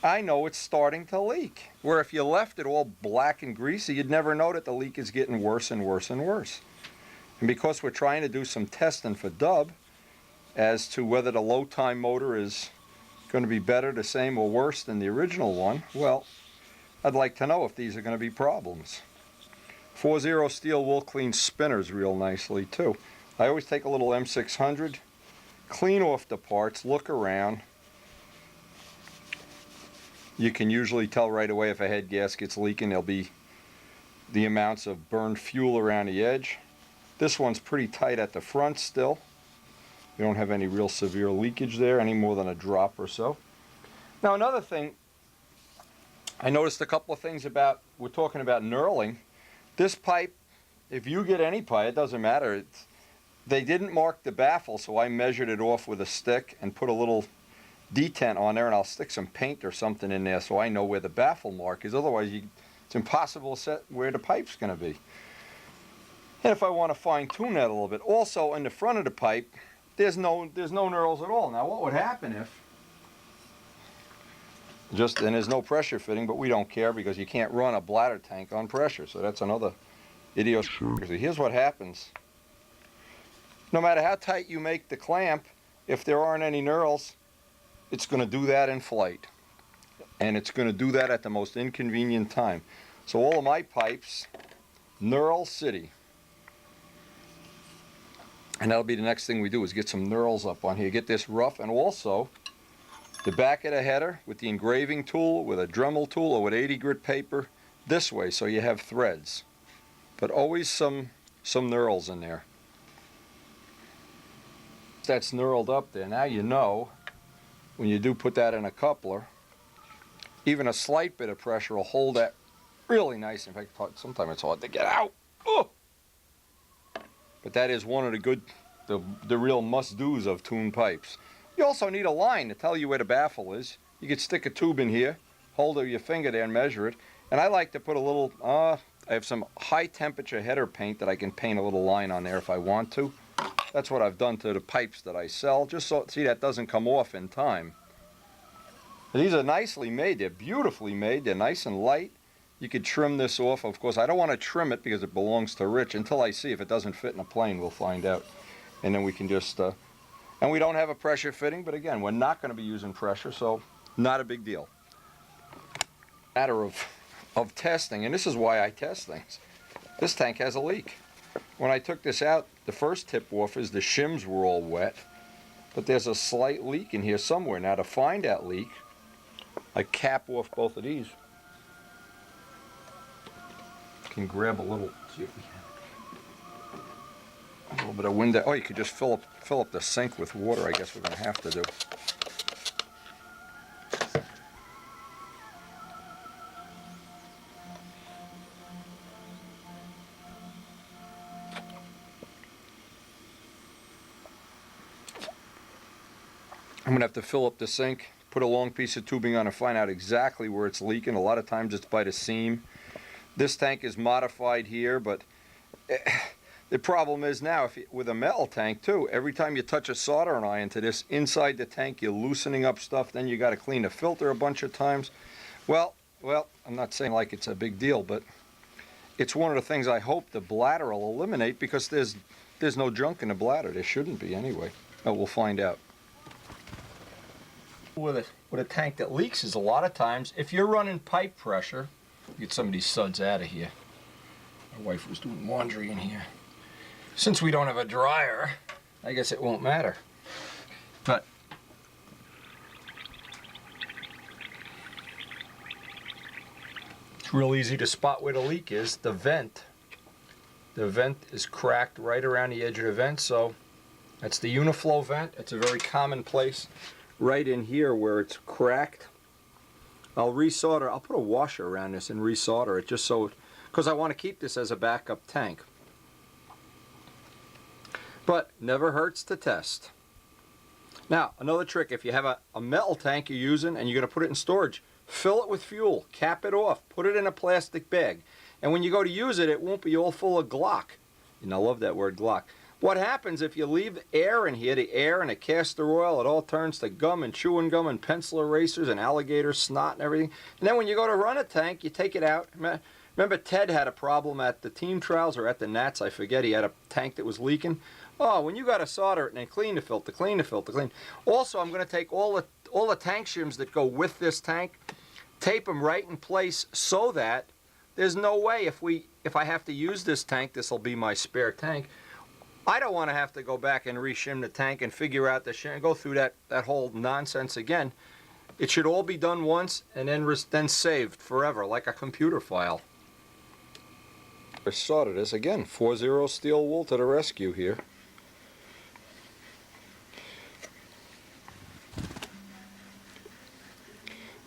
I know it's starting to leak. Where if you left it all black and greasy, you'd never know that the leak is getting worse and worse and worse. And because we're trying to do some testing for Dub as to whether the low time motor is going to be better, the same, or worse than the original one, well, I'd like to know if these are going to be problems. 4-0 steel wool cleans spinners real nicely too. I always take a little M600, clean off the parts, look around. You can usually tell right away if a head gasket's leaking. There'll be the amounts of burned fuel around the edge. This one's pretty tight at the front still. We don't have any real severe leakage there, any more than a drop or so. Now another thing, I noticed a couple of things about, we're talking about knurling. This pipe, if you get any pipe, it doesn't matter. They didn't mark the baffle, so I measured it off with a stick and put a little detent on there, and I'll stick some paint or something in there so I know where the baffle mark is. Otherwise, it's impossible to set where the pipe's going to be. And if I want to fine tune that a little bit, also in the front of the pipe, there's no knurls at all. Now what would happen if, and there's no pressure fitting, but we don't care because you can't run a bladder tank on pressure, so that's another idiosyncrasy. Here's what happens. No matter how tight you make the clamp, if there aren't any knurls, it's going to do that in flight. And it's going to do that at the most inconvenient time. So all of my pipes, knurl city. And that'll be the next thing we do, is get some knurls up on here, get this rough, and also the back of the header with the engraving tool, with a Dremel tool, or with 80 grit paper, this way, so you have threads. But always some knurls in there. That's knurled up there. Now you know, when you do put that in a coupler, even a slight bit of pressure will hold that really nice. In fact, sometimes it's hard to get out. Oh! But that is one of the real must-dos of tuned pipes. You also need a line to tell you where the baffle is. You could stick a tube in here, hold your finger there and measure it. And I like to put a little, I have some high temperature header paint that I can paint a little line on there if I want to. That's what I've done to the pipes that I sell, just so, see, that doesn't come off in time. These are nicely made, they're beautifully made, they're nice and light. You could trim this off. Of course, I don't want to trim it because it belongs to Rich until I see if it doesn't fit in a plane. We'll find out. And then we can just, and we don't have a pressure fitting, but again, we're not going to be using pressure, so not a big deal. Matter of testing, and this is why I test things. This tank has a leak. When I took this out, the first tip off is the shims were all wet, but there's a slight leak in here somewhere. Now to find that leak, I cap off both of these. Can grab a little, see if we can. A little bit of window. Oh, you could just fill up the sink with water. I guess we're going to have to do. I'm going to have to fill up the sink, put a long piece of tubing on and find out exactly where it's leaking. A lot of times it's by the seam. This tank is modified here, but the problem is now, with a metal tank too, every time you touch a soldering iron to this inside the tank, you're loosening up stuff, then you got to clean the filter a bunch of times. Well, I'm not saying like it's a big deal, but it's one of the things I hope the bladder will eliminate, because there's no junk in the bladder. There shouldn't be anyway. Oh, we'll find out. With a tank that leaks is a lot of times, if you're running pipe pressure, get some of these suds out of here. My wife was doing laundry in here. Since we don't have a dryer, I guess it won't matter. But it's real easy to spot where the leak is. The vent is cracked right around the edge of the vent, so that's the uniflow vent. It's a very common place right in here where it's cracked. I'll resolder, I'll put a washer around this and resolder it, just so, because I want to keep this as a backup tank. But never hurts to test. Now, another trick, if you have a metal tank you're using and you're going to put it in storage, fill it with fuel, cap it off, put it in a plastic bag. And when you go to use it, it won't be all full of Glock. And I love that word, Glock. What happens if you leave air in here, the air and the castor oil, it all turns to gum and chewing gum and pencil erasers and alligator snot and everything. And then when you go to run a tank, you take it out. Remember Ted had a problem at the team trials, or at the Nats, I forget, he had a tank that was leaking. Oh, when you got to solder it and then clean the filter, clean the filter, clean. Also, I'm going to take all the tank shims that go with this tank, tape them right in place so that there's no way if I have to use this tank, this will be my spare tank. I don't want to have to go back and reshim the tank and figure out the shim, go through that whole nonsense again. It should all be done once and then saved forever, like a computer file. I started this again. 4-0 steel wool to the rescue here.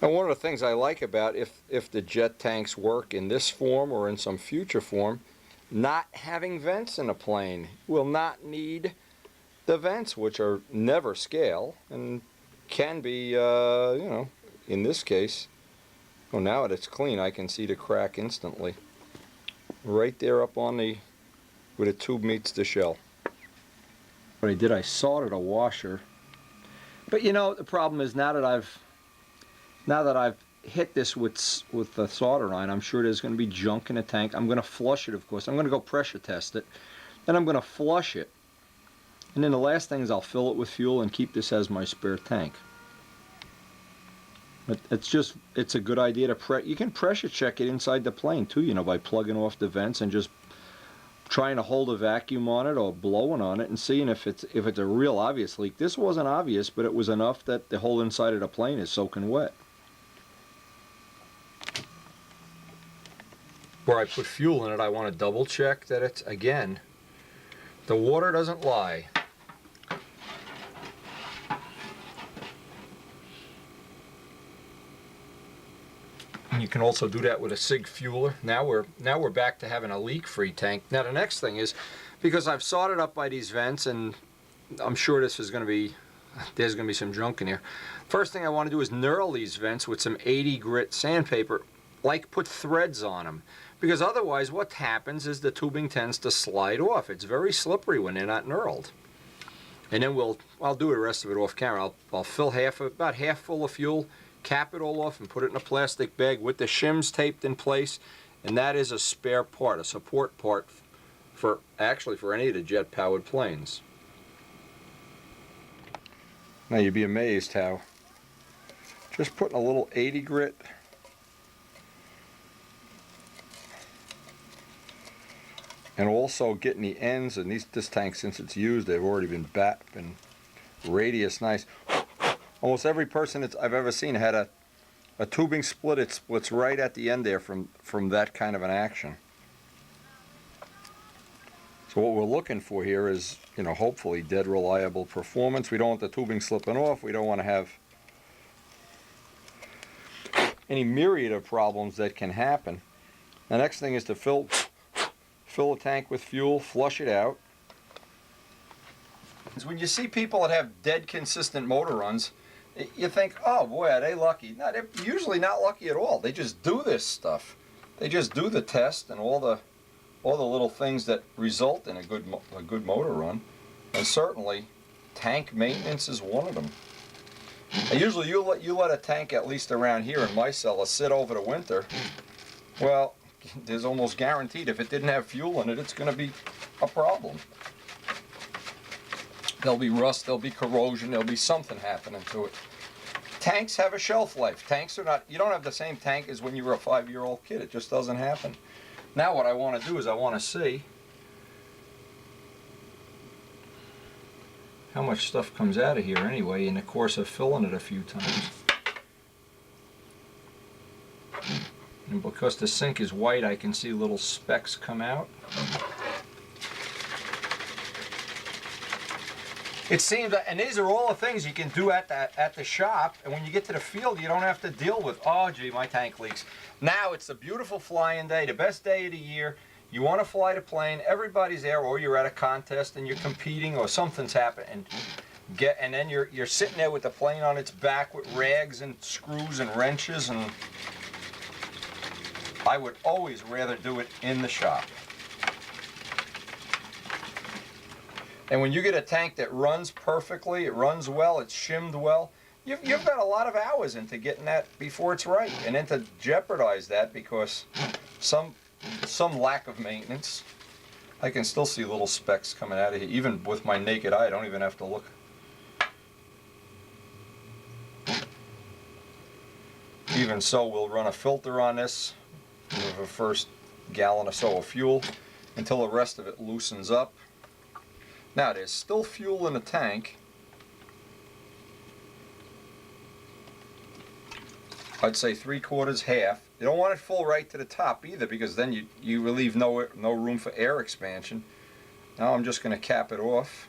And one of the things I like about if the Jett tanks work in this form or in some future form, not having vents in a plane. Will not need the vents, which are never scale and can be, you know, in this case, oh, now that it's clean, I can see the crack instantly. Right there up on the, where the tube meets the shell. What I did, I soldered a washer. But you know, the problem is now that I've hit this with the solder iron, I'm sure there's going to be junk in the tank. I'm going to flush it, of course. I'm going to go pressure test it. Then I'm going to flush it. And then the last thing is I'll fill it with fuel and keep this as my spare tank. But it's a good idea to you can pressure check it inside the plane too, you know, by plugging off the vents and just trying to hold a vacuum on it or blowing on it and seeing if it's a real obvious leak. This wasn't obvious, but it was enough that the whole inside of the plane is soaking wet. Where I put fuel in it, I want to double check that it's, again, the water doesn't lie. And you can also do that with a SIG fueler. Now we're back to having a leak-free tank. Now the next thing is, because I've soldered up by these vents, and I'm sure this is going to be, there's going to be some junk in here. First thing I want to do is knurl these vents with some 80 grit sandpaper, like put threads on them. Because otherwise what happens is the tubing tends to slide off. It's very slippery when they're not knurled. And then I'll do the rest of it off camera. I'll fill about half full of fuel, cap it all off and put it in a plastic bag with the shims taped in place. And that is a spare part, a support part for any of the jet powered planes. Now you'd be amazed how just putting a little 80 grit and also getting the ends, and this tank, since it's used, they've already been radius nice. Almost every person I've ever seen had a tubing split. It splits right at the end there from that kind of an action. So what we're looking for here is, you know, hopefully dead reliable performance. We don't want the tubing slipping off. We don't want to have any myriad of problems that can happen. The next thing is to fill a tank with fuel, flush it out. When you see people that have dead consistent motor runs, you think, oh boy, are they lucky? No, they're usually not lucky at all. They just do this stuff. They just do the test and all the little things that result in a good motor run, and certainly tank maintenance is one of them. And usually you let a tank, at least around here in my cellar, sit over the winter. Well, there's almost guaranteed if it didn't have fuel in it, it's going to be a problem. There'll be rust, there'll be corrosion, there'll be something happening to it. Tanks have a shelf life. Tanks are not, you don't have the same tank as when you were a 5-year-old kid. It just doesn't happen. Now what I want to do is I want to see how much stuff comes out of here anyway in the course of filling it a few times. And because the sink is white, I can see little specks come out. It seems that, and these are all the things you can do at the shop, and when you get to the field, you don't have to deal with, oh gee, my tank leaks. Now it's a beautiful flying day, the best day of the year. You want to fly the plane, everybody's there, or you're at a contest and you're competing, or something's happened, and then you're sitting there with the plane on its back with rags and screws and wrenches, and I would always rather do it in the shop. And when you get a tank that runs perfectly, it runs well, it's shimmed well, you've got a lot of hours into getting that before it's right. And then to jeopardize that because some lack of maintenance, I can still see little specks coming out of here. Even with my naked eye, I don't even have to look. Even so, we'll run a filter on this with the first gallon or so of fuel until the rest of it loosens up. Now there's still fuel in the tank. I'd say 3/4, half. You don't want it full right to the top either, because then you relieve no room for air expansion. Now I'm just going to cap it off.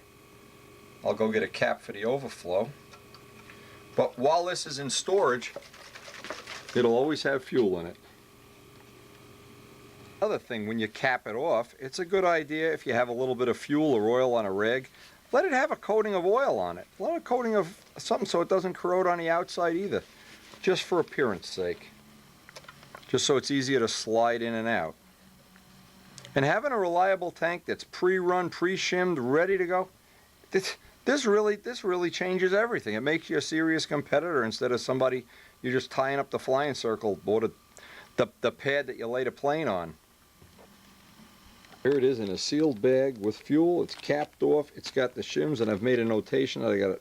I'll go get a cap for the overflow. But while this is in storage, it'll always have fuel in it. Another thing, when you cap it off, it's a good idea if you have a little bit of fuel or oil on a rig, let it have a coating of oil on it. Let a coating of something so it doesn't corrode on the outside either, just for appearance sake. Just so it's easier to slide in and out. And having a reliable tank that's pre-run, pre-shimmed, ready to go, this really changes everything. It makes you a serious competitor instead of somebody you're just tying up the flying circle, or the pad that you lay the plane on. Here it is in a sealed bag with fuel. It's capped off. It's got the shims, and I've made a notation that I got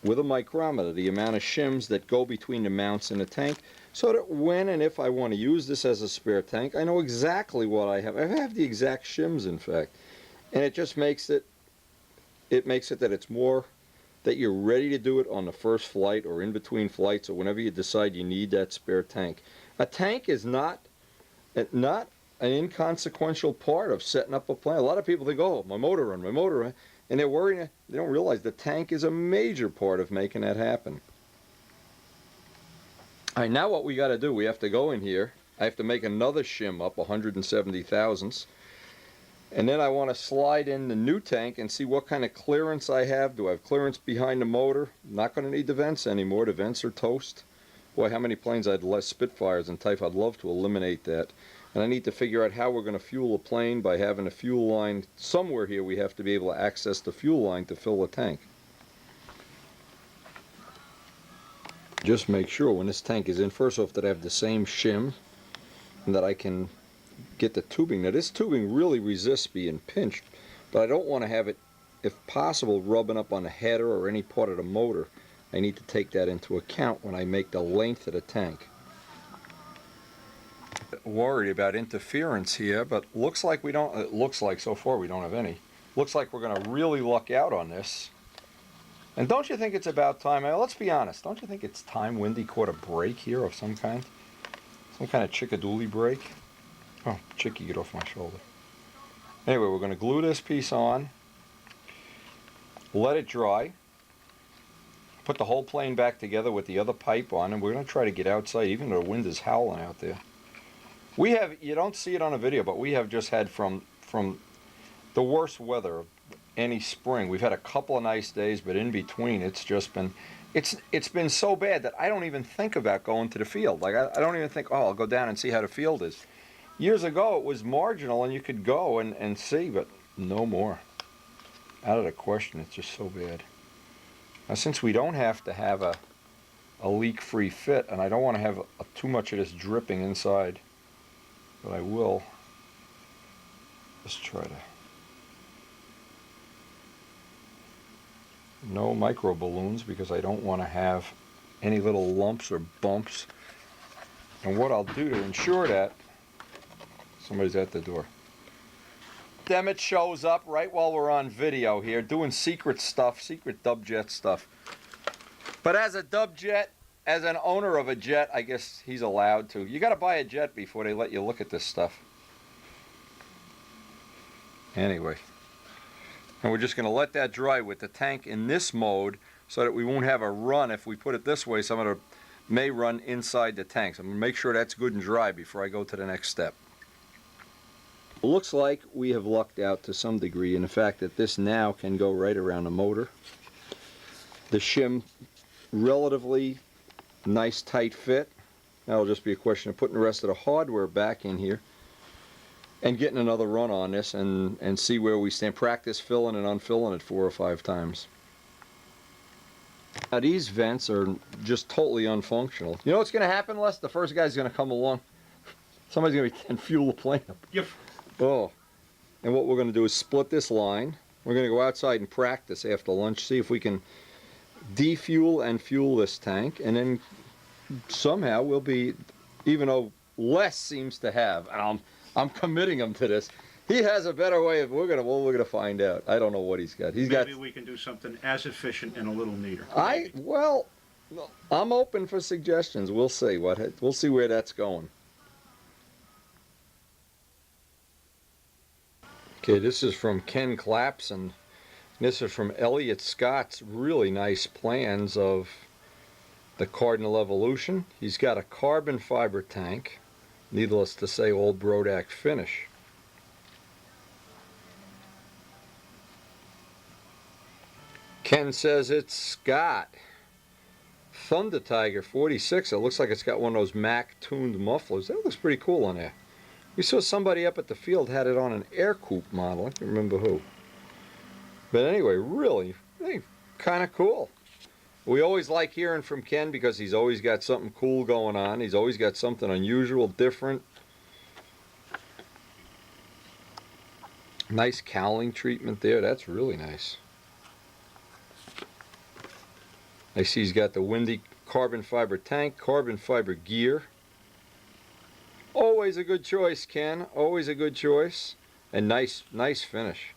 with a micrometer, the amount of shims that go between the mounts in the tank, so that when and if I want to use this as a spare tank, I know exactly what I have. I have the exact shims, in fact, and it just makes it that it's more that you're ready to do it on the first flight or in between flights or whenever you decide you need that spare tank. A tank is not an inconsequential part of setting up a plane. A lot of people think, oh, my motor run, and they're worried. They don't realize the tank is a major part of making that happen. All right, now what we got to do, we have to go in here. I have to make another shim up, 170 thousandths. And then I want to slide in the new tank and see what kind of clearance I have. Do I have clearance behind the motor? I'm not going to need the vents anymore. The vents are toast. Boy, how many planes I'd less Spitfires and Type. I'd love to eliminate that. And I need to figure out how we're going to fuel a plane by having a fuel line. Somewhere here we have to be able to access the fuel line to fill the tank. Just make sure when this tank is in, first off, that I have the same shim and that I can get the tubing. Now this tubing really resists being pinched, but I don't want to have it, if possible, rubbing up on the header or any part of the motor. I need to take that into account when I make the length of the tank. Worried about interference here, but looks like we don't. It looks like so far we don't have any. Looks like we're going to really luck out on this. And don't you think it's about time? Let's be honest. Don't you think it's time Windy caught a break here of some kind? Some kind of chickadoodle break? Oh, Chicky, get off my shoulder. Anyway, we're going to glue this piece on, let it dry, put the whole plane back together with the other pipe on, and we're going to try to get outside, even though the wind is howling out there. We have, you don't see it on a video, but we have just had from the worst weather of any spring. We've had a couple of nice days, but in between it's just been, it's been so bad that I don't even think about going to the field. Like I don't even think, oh, I'll go down and see how the field is. Years ago it was marginal and you could go and see, but no more. Out of the question. It's just so bad. Now since we don't have to have a leak-free fit, and I don't want to have too much of this dripping inside, but I will. Let's try to. No micro balloons because I don't want to have any little lumps or bumps. And what I'll do to ensure that, somebody's at the door. Demet shows up right while we're on video here, doing secret stuff, secret dub jet stuff. But as a dub jet, as an owner of a jet, I guess he's allowed to. You got to buy a jet before they let you look at this stuff. Anyway. And we're just going to let that dry with the tank in this mode so that we won't have a run. If we put it this way, some of it may run inside the tank. So I'm going to make sure that's good and dry before I go to the next step. It looks like we have lucked out to some degree in the fact that this now can go right around the motor. The shim, relatively nice tight fit. Now it'll just be a question of putting the rest of the hardware back in here and getting another run on this and see where we stand. Practice filling and unfilling it 4 or 5 times. Now these vents are just totally unfunctional. You know what's going to happen, Les? The first guy's going to come along. Somebody's going to fuel the plane up. Yep. Oh. And what we're going to do is split this line. We're going to go outside and practice after lunch, see if we can defuel and fuel this tank, and then somehow we'll be, even though Les seems to have, and I'm committing him to this. He has a better way of, we're gonna find out. I don't know what he's got. Maybe we can do something as efficient and a little neater. Well, I'm open for suggestions. We'll see we'll see where that's going. Okay, this is from Ken Claps, and this is from Elliot Scott's really nice plans of the Cardinal Evolution. He's got a carbon fiber tank. Needless to say, old Brodak finish. Ken says it's Scott. Thunder Tiger 46. It looks like it's got one of those Mac tuned mufflers. That looks pretty cool on there. We saw somebody up at the field had it on an air coupe model. I can't remember who. But anyway, really kind of cool. We always like hearing from Ken because he's always got something cool going on. He's always got something unusual, different. Nice cowling treatment there. That's really nice. I see he's got the Windy carbon fiber tank, carbon fiber gear. Always a good choice, Ken. Always a good choice. And nice finish.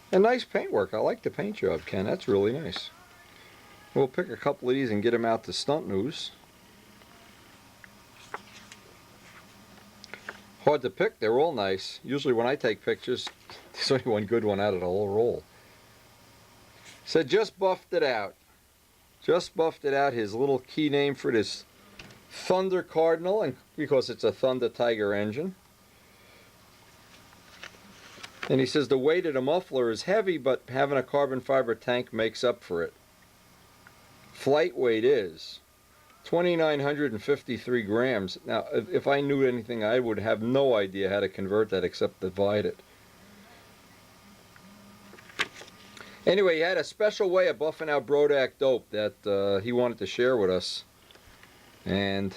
And nice paintwork. I like the paint job, Ken. That's really nice. We'll pick a couple of these and get them out to Stunt News. Hard to pick. They're all nice. Usually when I take pictures, there's only one good one out of the whole roll. So just buffed it out. Just buffed it out. His little key name for this Thunder Cardinal, and because it's a Thunder Tiger engine. And he says the weight of the muffler is heavy, but having a carbon fiber tank makes up for it. Flight weight is 2,953 grams. Now, if I knew anything, I would have no idea how to convert that except divide it. Anyway, he had a special way of buffing out Brodak dope that he wanted to share with us. And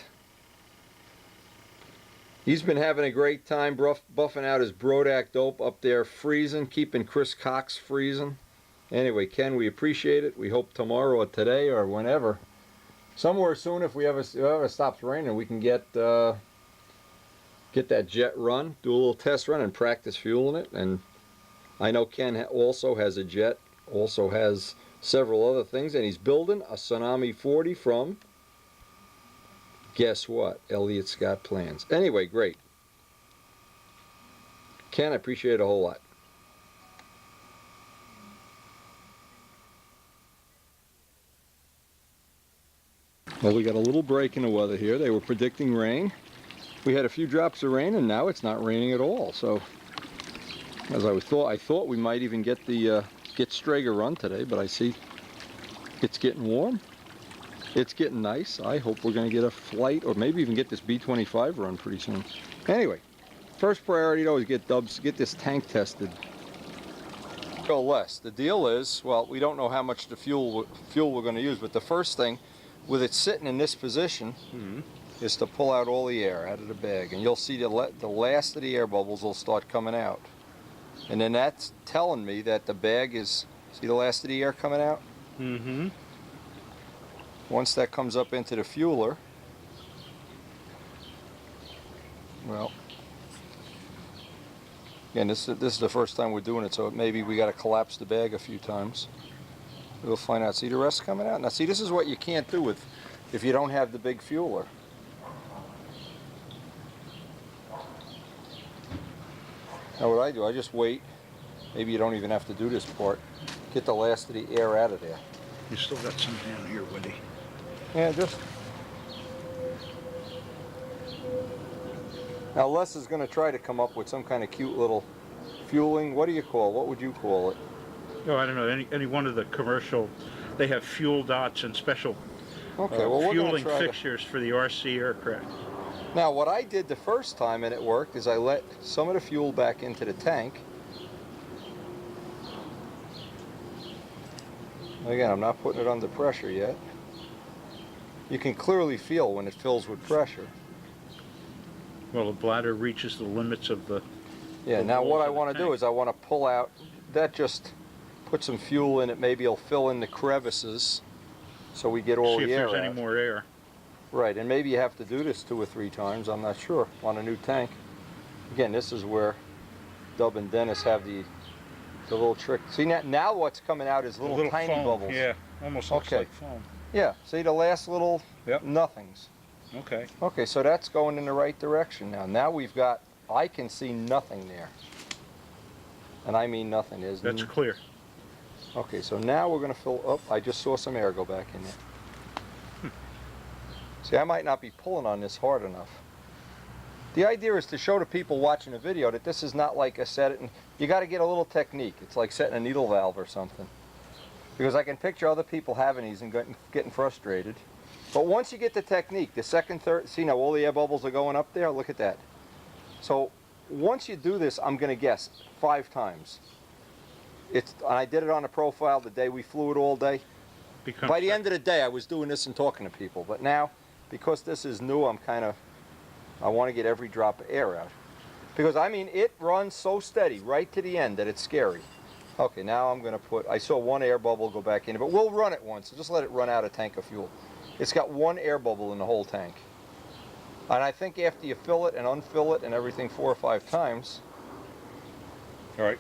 he's been having a great time buffing out his Brodak dope up there, freezing, keeping Chris Cox freezing. Anyway, Ken, we appreciate it. We hope tomorrow or today or whenever, somewhere soon, if it ever stops raining, we can get that jet run, do a little test run, and practice fueling it. And I know Ken also has a jet, also has several other things, and he's building a Tsunami 40 from, guess what? Elliot Scott Plans. Anyway, great. Ken, I appreciate it a whole lot. Well, we got a little break in the weather here. They were predicting rain. we had a few drops of rain, and now it's not raining at all. So, as I thought we might even get the get Strega run today, but I see it's getting warm. It's getting nice. I hope we're going to get a flight, or maybe even get this B-25 run pretty soon. Anyway, first priority though is get this tank tested. Go less. The deal is, well, we don't know how much the fuel we're going to use, but the first thing, with it sitting in this position, is to pull out all the air out of the bag, and you'll see the last of the air bubbles will start coming out, and then that's telling me that the bag is, see the last of the air coming out? Mm-hmm. Once that comes up into the fueler, well, again, this is the first time we're doing it, so maybe we got to collapse the bag a few times. We'll find out. See the rest coming out? Now see, this is what you can't do if you don't have the big fueler. Now what I do, I just wait. Maybe you don't even have to do this part. Get the last of the air out of there. You still got some down here, Woody. Yeah, just. Now Les is going to try to come up with some kind of cute little fueling. What would you call it? Oh, I don't know. Any one of the commercial, they have fuel dots and special Okay, well we're going fueling to try fixtures for the RC aircraft. Now what I did the first time, and it worked, is I let some of the fuel back into the tank. Again, I'm not putting it under pressure yet. You can clearly feel when it fills with pressure. Well, the bladder reaches the limits of the... Yeah, the now what walls I of the want to do tank. is I want to pull out, that just put some fuel in it, maybe it'll fill in the crevices so we get all See if the air there's any out. more air. Right, and maybe you have to do this 2 or 3 times, I'm not sure, on a new tank. Again, this is where Dub and Dennis have the little trick. See, now what's coming out is little tiny foam. bubbles. Yeah, almost looks Okay. like foam. Yeah, see the last little Yep. nothings. Okay. Okay, so that's going in the right direction now. Now we've got, I can see nothing there. And I mean nothing. That's clear. Okay, so now we're going to fill up. I just saw some air go back in there. See, I might not be pulling on this hard enough. The idea is to show the people watching the video that this is not like a set it, and you got to get a little technique. It's like setting a needle valve or something. Because I can picture other people having these and getting frustrated. But once you get the technique, the second, third, see now all the air bubbles are going up there, look at that. So once you do this, I'm going to guess 5 times. And I did it on a profile the day we flew it all day. By the end of the day, I was doing this and talking to people. But now, because this is new, I want to get every drop of air out. Because, I mean, it runs so steady right to the end that it's scary. Okay, now I'm going to I saw 1 air bubble go back in, but we'll run it once. So just let it run out a tank of fuel. It's got 1 air bubble in the whole tank. And I think after you fill it and unfill it and everything 4 or 5 times. All right.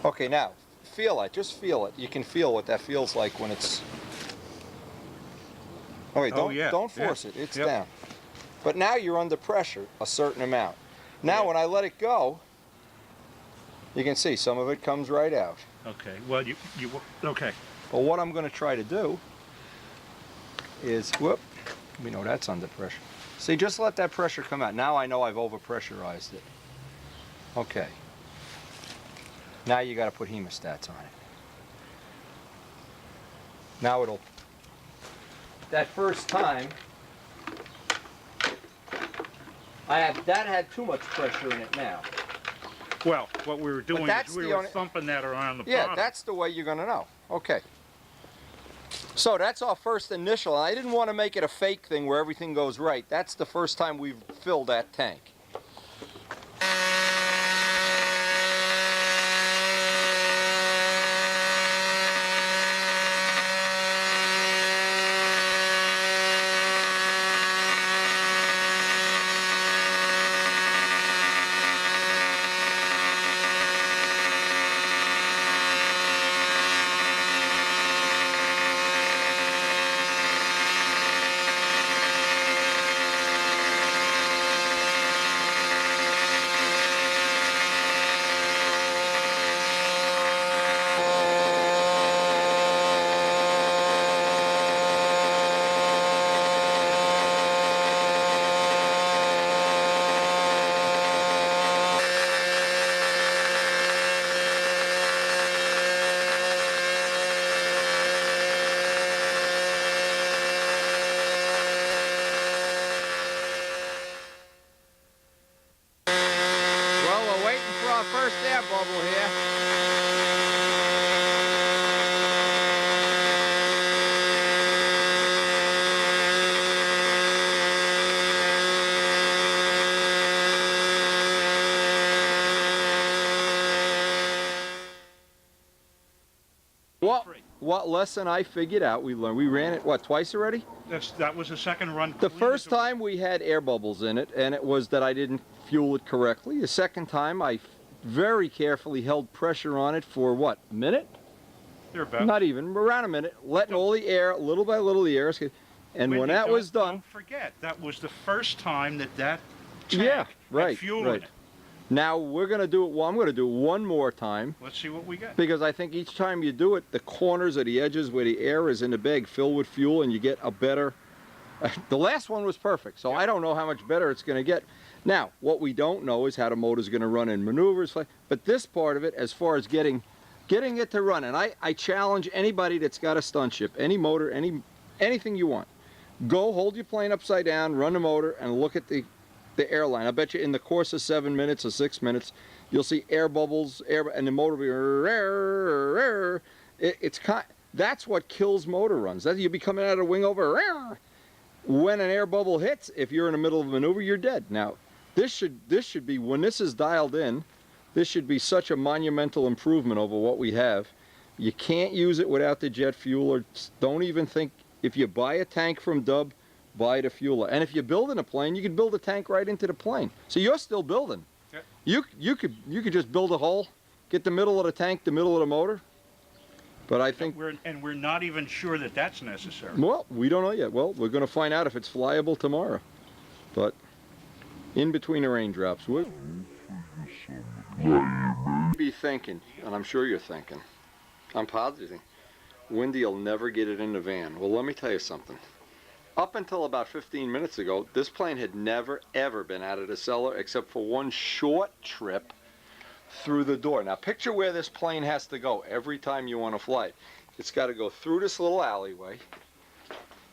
Okay, now, feel it. Just feel it. You can feel what that feels like when it's... Okay, don't force it. It's down. But now you're under pressure, a certain amount. Now when I let it go, you can see some of it comes right out. Okay. Well, okay. But what I'm going to try to do is, whoop, we know that's under pressure. See, just let that pressure come out. Now I know I've overpressurized it. Okay. Now you got to put hemostats on it. Now it'll... That first time, that had too much pressure in it now. Well, what we were doing that's is we the were only- thumping that around the Yeah, bottom. that's the way you're going to know. Okay. So that's our first initial. I didn't want to make it a fake thing where everything goes right. That's the first time we've filled that tank. for our first air bubble here. What lesson I figured out, we learned. We ran it, what, twice already? That was the second run. The clean first as a- time we had air bubbles in it, and it was that I didn't fuel it correctly. The second time, I very carefully held pressure on it for, what, a minute? Thereabouts. Not even, around a minute, letting all the air, little by little, the air. And when Wendy, that was done... Don't forget, that was the first time that tank Yeah, right, had fuel right. in it. Now, we're going to do it, well, I'm going to do it one more time. Let's see what we get. Because I think each time you do it, the corners or the edges where the air is in the bag fill with fuel and you get a better... the last one was perfect, so I don't know how much better it's going to get. Now, what we don't know is how the motor's going to run in maneuvers. But this part of it, as far as getting it to run, and I challenge anybody that's got a stunt ship, any motor, anything you want. Go hold your plane upside down, run the motor, and look at the airline. I bet you in the course of 7 minutes or 6 minutes, you'll see air bubbles, and the motor will be... That's what kills motor runs. You'll be coming out of the wing over... When an air bubble hits, if you're in the middle of a maneuver, you're dead. Now, this should be, when this is dialed in, this should be such a monumental improvement over what we have. You can't use it without the jet fuel, or don't even think, if you buy a tank from Dub, buy the fueler. And if you're building a plane, you can build a tank right into the plane. So you're still building. Yeah. You could just build a hole, get the middle of the tank, the middle of the motor. But I think... We're not even sure that that's necessary. Well, we don't know yet. Well, we're going to find out if it's flyable tomorrow. But in between the raindrops, we'll be thinking, and I'm sure you're thinking, I'm positive, Wendy will never get it in the van. Well, let me tell you something. Up until about 15 minutes ago, this plane had never, ever been out of the cellar except for one short trip through the door. Now picture where this plane has to go every time you want to fly it. It's got to go through this little alleyway.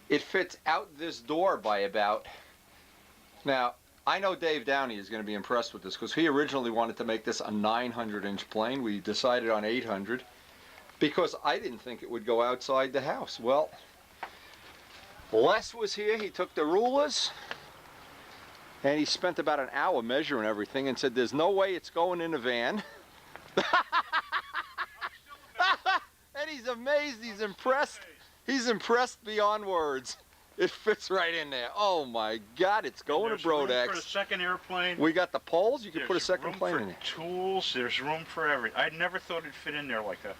It fits out this door by about... Now, I know Dave Downey is going to be impressed with this because he originally wanted to make this a 900-inch plane. We decided on 800 because I didn't think it would go outside the house. Well, Les was here. He took the rulers. And he spent about an hour measuring everything and said, there's no way it's going in a van. And he's amazed, he's impressed. He's impressed beyond words. It fits right in there. Oh my God, it's going to Room for a Brodex. second airplane. We got the poles, you can put a There's second room plane for in there. tools, there's room for everything. I never thought it'd fit in there like that.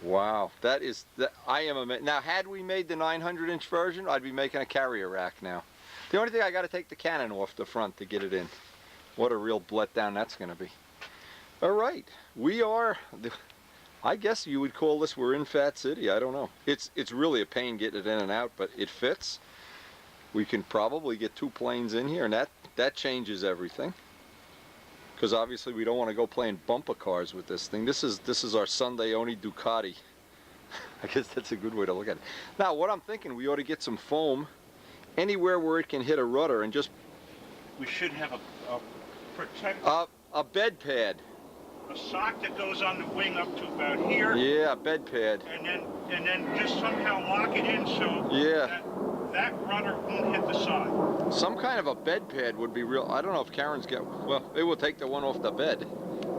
Wow, I am amazed. Now, had we made the 900-inch version, I'd be making a carrier rack now. The only thing, I got to take the cannon off the front to get it in. What a real letdown that's going to be. All right, we are, I guess you would call this, we're in Fat City. I don't know. It's really a pain getting it in and out, but it fits. We can probably get 2 planes in here, and that changes everything. Because obviously we don't want to go playing bumper cars with this thing. This is our Sunday only Ducati. I guess that's a good way to look at it. Now, what I'm thinking, we ought to get some foam anywhere where it can hit a rudder and just... We should have a protect... a bed pad. A sock that goes on the wing up to about here. Yeah, a bed pad. And then just somehow lock it in so that rudder won't hit the side. Some kind of a bed pad would be real. I don't know if Karen's got... Well, it will take the one off the bed.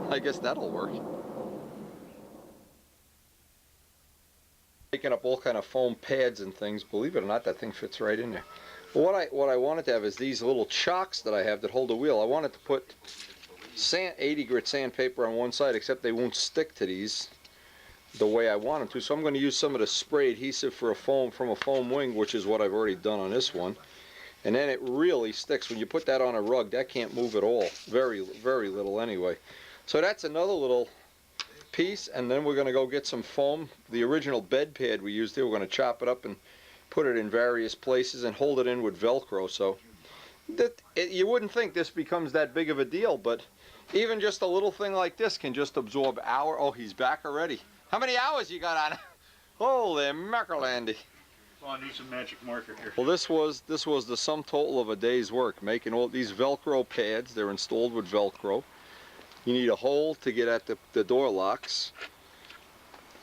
I guess that'll work. Taking up all kind of foam pads and things. Believe it or not, that thing fits right in there. Well, what I wanted to have is these little chocks that I have that hold the wheel. I wanted to put 80 grit sandpaper on one side, except they won't stick to these the way I want them to. So I'm going to use some of the spray adhesive from a foam wing, which is what I've already done on this one. And then it really sticks. When you put that on a rug, that can't move at all. Very, very little anyway. So that's another little piece, and then we're going to go get some foam. The original bed pad we used here, we're going to chop it up and put it in various places and hold it in with Velcro. So you wouldn't think this becomes that big of a deal, but even just a little thing like this can just absorb hour. Oh, he's back already. How many hours you got on it? Holy mackerlandy. Well, I need some magic marker here. Well, this was the sum total of a day's work, making all these Velcro pads. They're installed with Velcro. You need a hole to get at the door locks.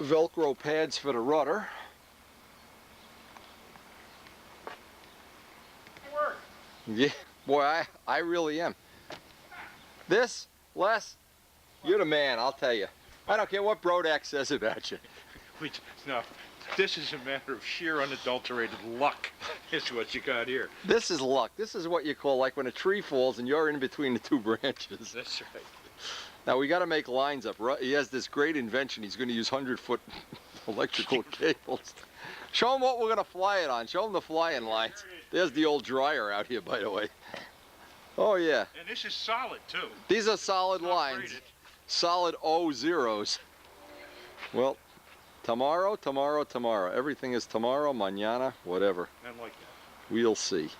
Velcro pads for the rudder. Yeah, boy, I really am. This, Les, you're the man, I'll tell you. I don't care what Brodak says about you. No, this is a matter of sheer unadulterated luck, is what you got here. This is luck. This is what you call like when a tree falls and you're in between the two branches. That's right. Now we got to make lines up. He has this great invention. He's going to use 100-foot electrical cables. Show him what we're going to fly it on. Show him the flying lines. There's the old dryer out here, by the way. Oh yeah. And this is solid too. These are solid Not lines. braided. Solid O zeros. Well, tomorrow, tomorrow, tomorrow. Everything is tomorrow, mañana, whatever. I like that. We'll see.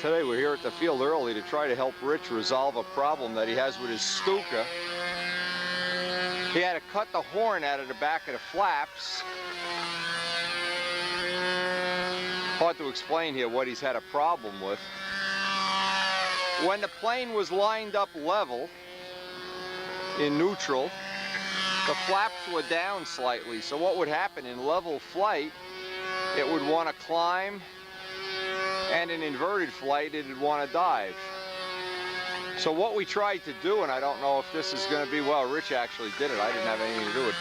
Today we're here at the field early to try to help Rich resolve a problem that he has with his Stuka. He had to cut the horn out of the back of the flaps. Hard to explain here what he's had a problem with. When the plane was lined up level in neutral, the flaps were down slightly. So what would happen in level flight, it would want to climb, and in inverted flight, it would want to dive. So what we tried to do, and I don't know if this is going to be, well, Rich actually did it, I didn't have anything to do with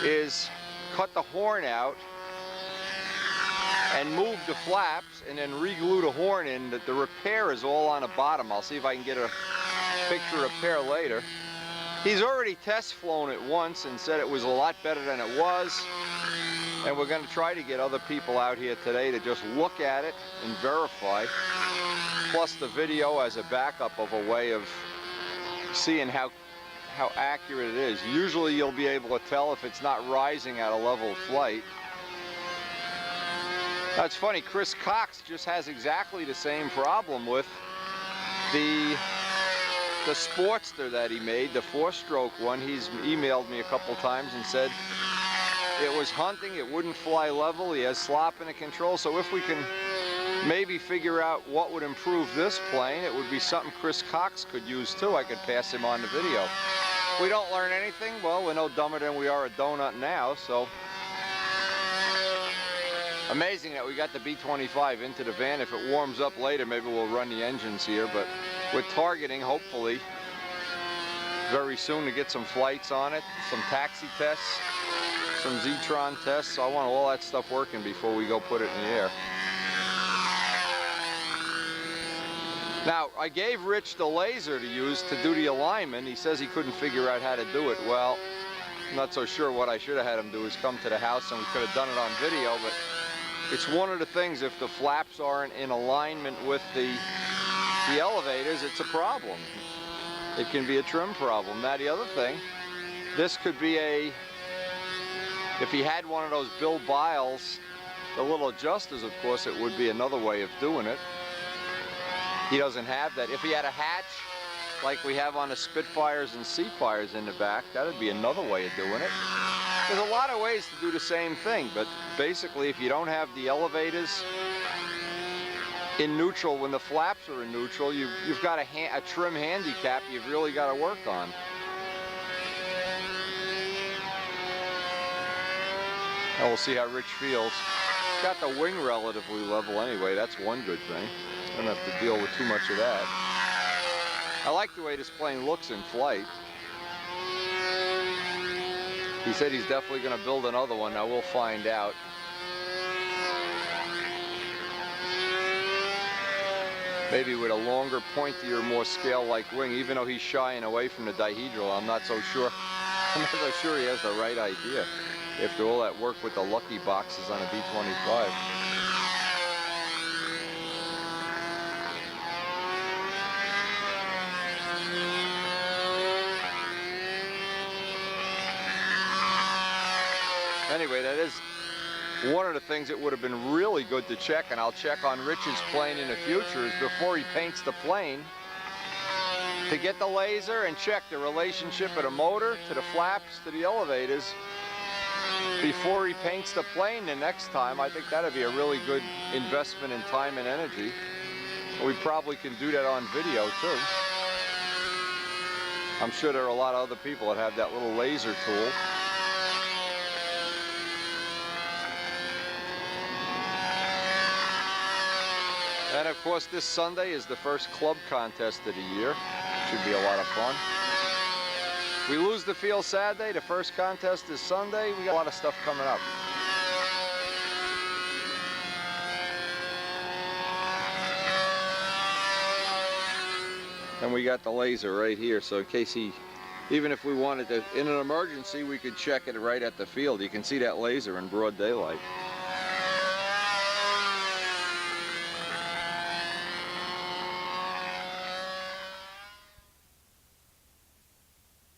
it, is cut the horn out and move the flaps and then re-glue the horn in. The repair is all on the bottom. I'll see if I can get a picture of repair later. He's already test flown it once and said it was a lot better than it was. And we're going to try to get other people out here today to just look at it and verify. Plus the video as a backup of a way of seeing how accurate it is. Usually you'll be able to tell if it's not rising at a level flight. That's funny, Chris Cox just has exactly the same problem with the Sportster that he made, the 4-stroke one. He's emailed me a couple times and said it was hunting, it wouldn't fly level, he has slop in the control. So if we can maybe figure out what would improve this plane, it would be something Chris Cox could use too. I could pass him on the video. If we don't learn anything, well, we're no dumber than we are a donut now, so. Amazing that we got the B-25 into the van. If it warms up later, maybe we'll run the engines here, but we're targeting, hopefully, very soon to get some flights on it, some taxi tests, some Z-tron tests. So I want all that stuff working before we go put it in the air. Now, I gave Rich the laser to use to do the alignment. He says he couldn't figure out how to do it. Well, I'm not so sure. What I should have had him do is come to the house and we could have done it on video, but it's one of the things, if the flaps aren't in alignment with the elevators, it's a problem. It can be a trim problem. Now the other thing, this could be if he had one of those Bill Biles, the little adjusters, of course, it would be another way of doing it. He doesn't have that. If he had a hatch, like we have on the Spitfires and Seafires in the back, that would be another way of doing it. There's a lot of ways to do the same thing, but basically if you don't have the elevators in neutral, when the flaps are in neutral, you've got a trim handicap you've really got to work on. And we'll see how Rich feels. Got the wing relatively level anyway, that's one good thing. Don't have to deal with too much of that. I like the way this plane looks in flight. He said he's definitely going to build another one. Now we'll find out. Maybe with a longer, pointier, more scale-like wing. Even though he's shying away from the dihedral, I'm not so sure. I'm not so sure he has the right idea. After all that work with the lucky boxes on a B-25. Anyway, that is one of the things that would have been really good to check, and I'll check on Rich's plane in the future, is before he paints the plane, to get the laser and check the relationship of the motor to the flaps to the elevators before he paints the plane the next time. I think that'd be a really good investment in time and energy. We probably can do that on video too. I'm sure there are a lot of other people that have that little laser tool. And of course this Sunday is the first club contest of the year. Should be a lot of fun. We lose the field Saturday, the first contest is Sunday. We got a lot of stuff coming up. And we got the laser right here, so in case even if we wanted to, in an emergency, we could check it right at the field. You can see that laser in broad daylight.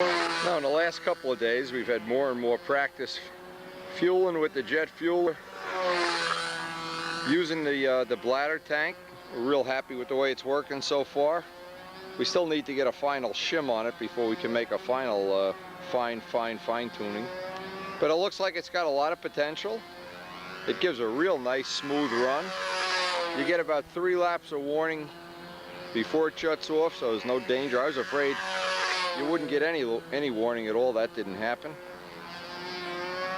Now, in the last couple of days, we've had more and more practice fueling with the Jett fueler, using the bladder tank. We're real happy with the way it's working so far. We still need to get a final shim on it before we can make a final fine tuning. But it looks like it's got a lot of potential. It gives a real nice smooth run. You get about 3 laps of warning before it shuts off, so there's no danger. I was afraid you wouldn't get any warning at all. That didn't happen.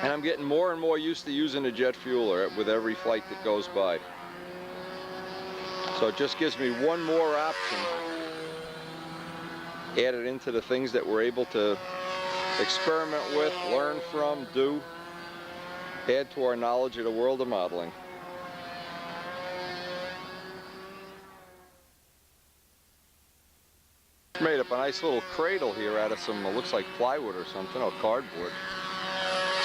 And I'm getting more and more used to using the Jett fueler with every flight that goes by. So it just gives me one more option added into the things that we're able to experiment with, learn from, do, add to our knowledge of the world of modeling. Made up a nice little cradle here out of some, it looks like plywood or something, or cardboard.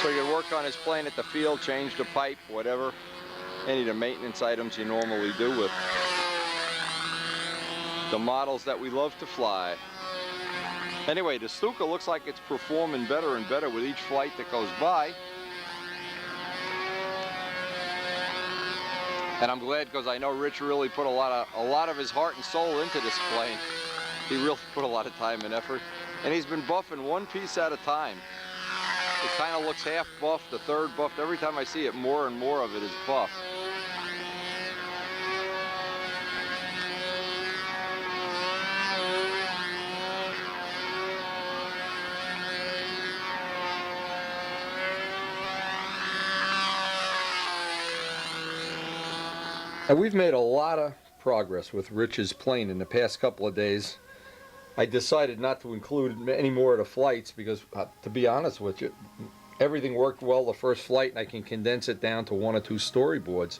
So you can work on his plane at the field, change the pipe, whatever, any of the maintenance items you normally do with the models that we love to fly. Anyway, the Stuka looks like it's performing better and better with each flight that goes by. And I'm glad, because I know Rich really put a lot of his heart and soul into this plane. He really put a lot of time and effort. And he's been buffing one piece at a time. It kind of looks half buffed, the third buffed. Every time I see it, more and more of it is buffed. And we've made a lot of progress with Rich's plane in the past couple of days. I decided not to include any more of the flights because, to be honest with you, everything worked well the first flight, and I can condense it down to 1 or 2 storyboards.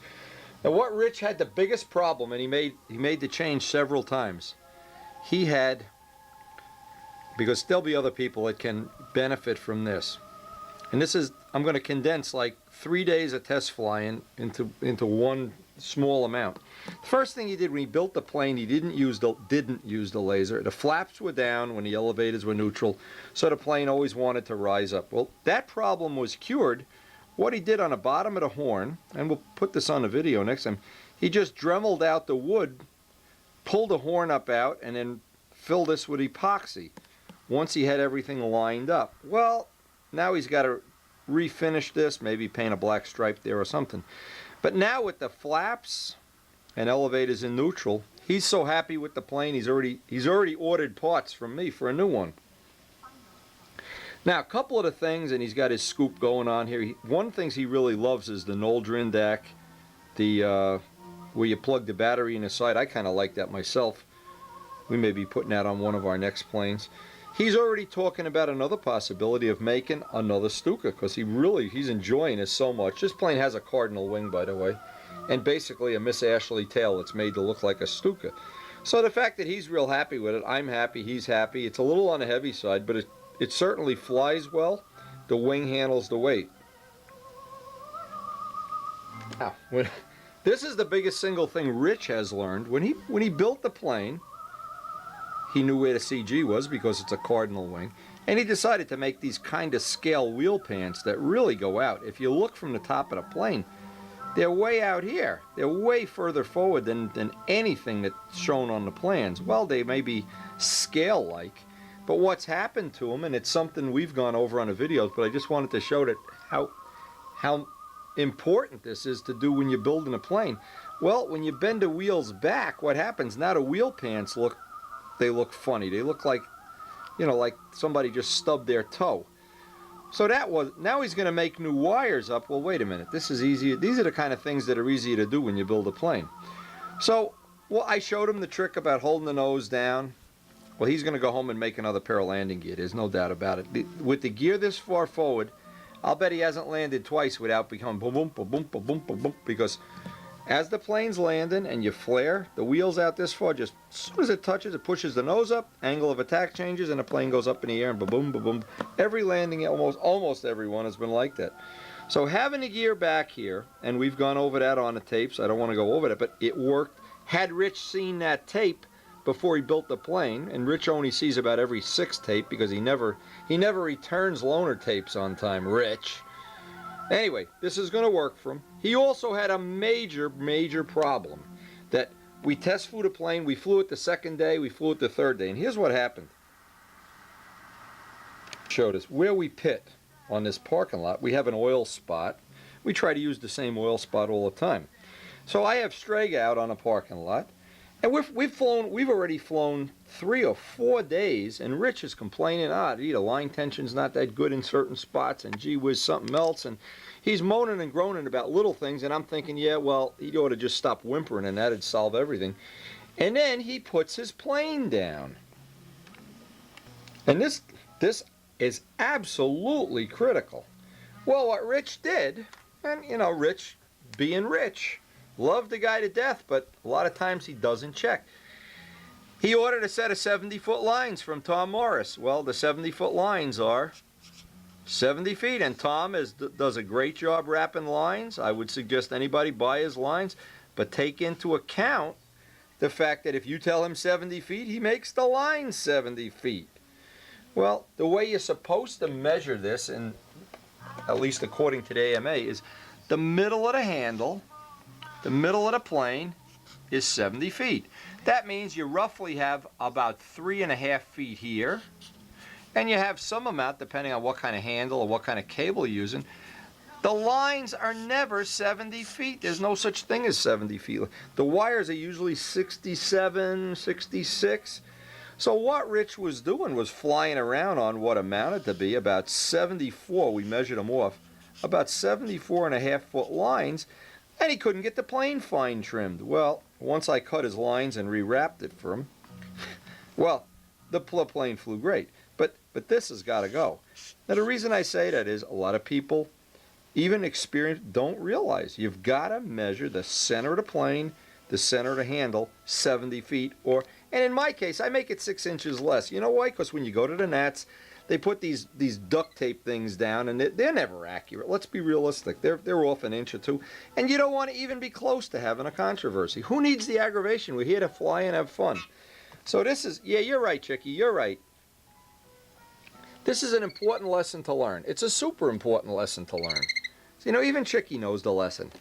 Now, what Rich had the biggest problem, and he made the change several times. He had, because there'll be other people that can benefit from this, and this is, I'm going to condense like 3 days of test flying into one small amount. The first thing he did when he built the plane, he didn't use the laser. The flaps were down when the elevators were neutral, so the plane always wanted to rise up. Well, that problem was cured. What he did on the bottom of the horn, and we'll put this on the video next time, he just dremeled out the wood, pulled the horn up out, and then filled this with epoxy once he had everything lined up. Well, now he's got to refinish this, maybe paint a black stripe there or something. But now with the flaps and elevators in neutral, he's so happy with the plane, he's already ordered parts from me for a new one. Now, a couple of the things, and he's got his scoop going on here. One of the things he really loves is the Noldrin DAC, where you plug the battery in the side. I kind of like that myself. We may be putting that on one of our next planes. He's already talking about another possibility of making another Stuka, because he's enjoying this so much. This plane has a Cardnial wing, by the way, and basically a Miss Ashley tail that's made to look like a Stuka. So the fact that he's real happy with it, I'm happy, he's happy. It's a little on the heavy side, but it certainly flies well. The wing handles the weight. Now, this is the biggest single thing Rich has learned. When he built the plane, he knew where the CG was because it's a Cardnial wing. And he decided to make these kind of scale wheel pants that really go out. If you look from the top of the plane, they're way out here. They're way further forward than anything that's shown on the plans. Well, they may be scale-like, but what's happened to them, and it's something we've gone over on the videos, but I just wanted to show that how important this is to do when you're building a plane. Well, when you bend the wheels back, what happens? Now the wheel pants look funny. They look like, you know, like somebody just stubbed their toe. So now he's going to make new wires up. Well, wait a minute. This is easy. These are the kind of things that are easy to do when you build a plane. So, well, I showed him the trick about holding the nose down. Well, he's going to go home and make another pair of landing gear. There's no doubt about it. With the gear this far forward, I'll bet he hasn't landed twice without becoming boom, boom, boom, boom, boom, boom, boom, because as the plane's landing and you flare, the wheels out this far, just as soon as it touches, it pushes the nose up, angle of attack changes, and the plane goes up in the air and boom, boom, boom. Every landing, almost every one has been like that. So having the gear back here, and we've gone over that on the tapes, I don't want to go over that, but it worked. Had Rich seen that tape before he built the plane, and Rich only sees about every 6th tape because he never returns loaner tapes on time, Rich. Anyway, this is going to work for him. He also had a major problem that we test flew the plane, we flew it the 2nd day, we flew it the 3rd day, and here's what happened. Showed us where we pit on this parking lot. We have an oil spot. We try to use the same oil spot all the time. So I have Strega out on a parking lot, and we've already flown 3 or 4 days, and Rich is complaining, the line tension's not that good in certain spots, and gee whiz, something else, and he's moaning and groaning about little things, and I'm thinking, yeah, well, he ought to just stop whimpering, and that'd solve everything. And then he puts his plane down. And this is absolutely critical. Well, what Rich did, and you know, Rich being Rich, loved the guy to death, but a lot of times he doesn't check. He ordered a set of 70-foot lines from Tom Morris. Well, the 70-foot lines are 70 feet, and Tom does a great job wrapping lines. I would suggest anybody buy his lines, but take into account the fact that if you tell him 70 feet, he makes the line 70 feet. Well, the way you're supposed to measure this, and at least according to the AMA, is the middle of the handle, the middle of the plane is 70 feet. That means you roughly have about 3.5 feet here, and you have some amount, depending on what kind of handle or what kind of cable you're using. The lines are never 70 feet. There's no such thing as 70 feet. The wires are usually 67, 66. So what Rich was doing was flying around on what amounted to be about 74, we measured them off, about 74.5 foot lines, and he couldn't get the plane fine trimmed. Well, once I cut his lines and rewrapped it for him, well, the plane flew great. But this has got to go. Now the reason I say that is a lot of people, even experienced, don't realize you've got to measure the center of the plane, the center of the handle, 70 feet, and in my case, I make it 6 inches less. You know why? Because when you go to the Nats, they put these duct tape things down, and they're never accurate. Let's be realistic. They're off an inch or two, and you don't want to even be close to having a controversy. Who needs the aggravation? We're here to fly and have fun. So this is, yeah, you're right, Chickie, you're right. This is an important lesson to learn. It's a super important lesson to learn. So, you know, even Chickie knows the lesson.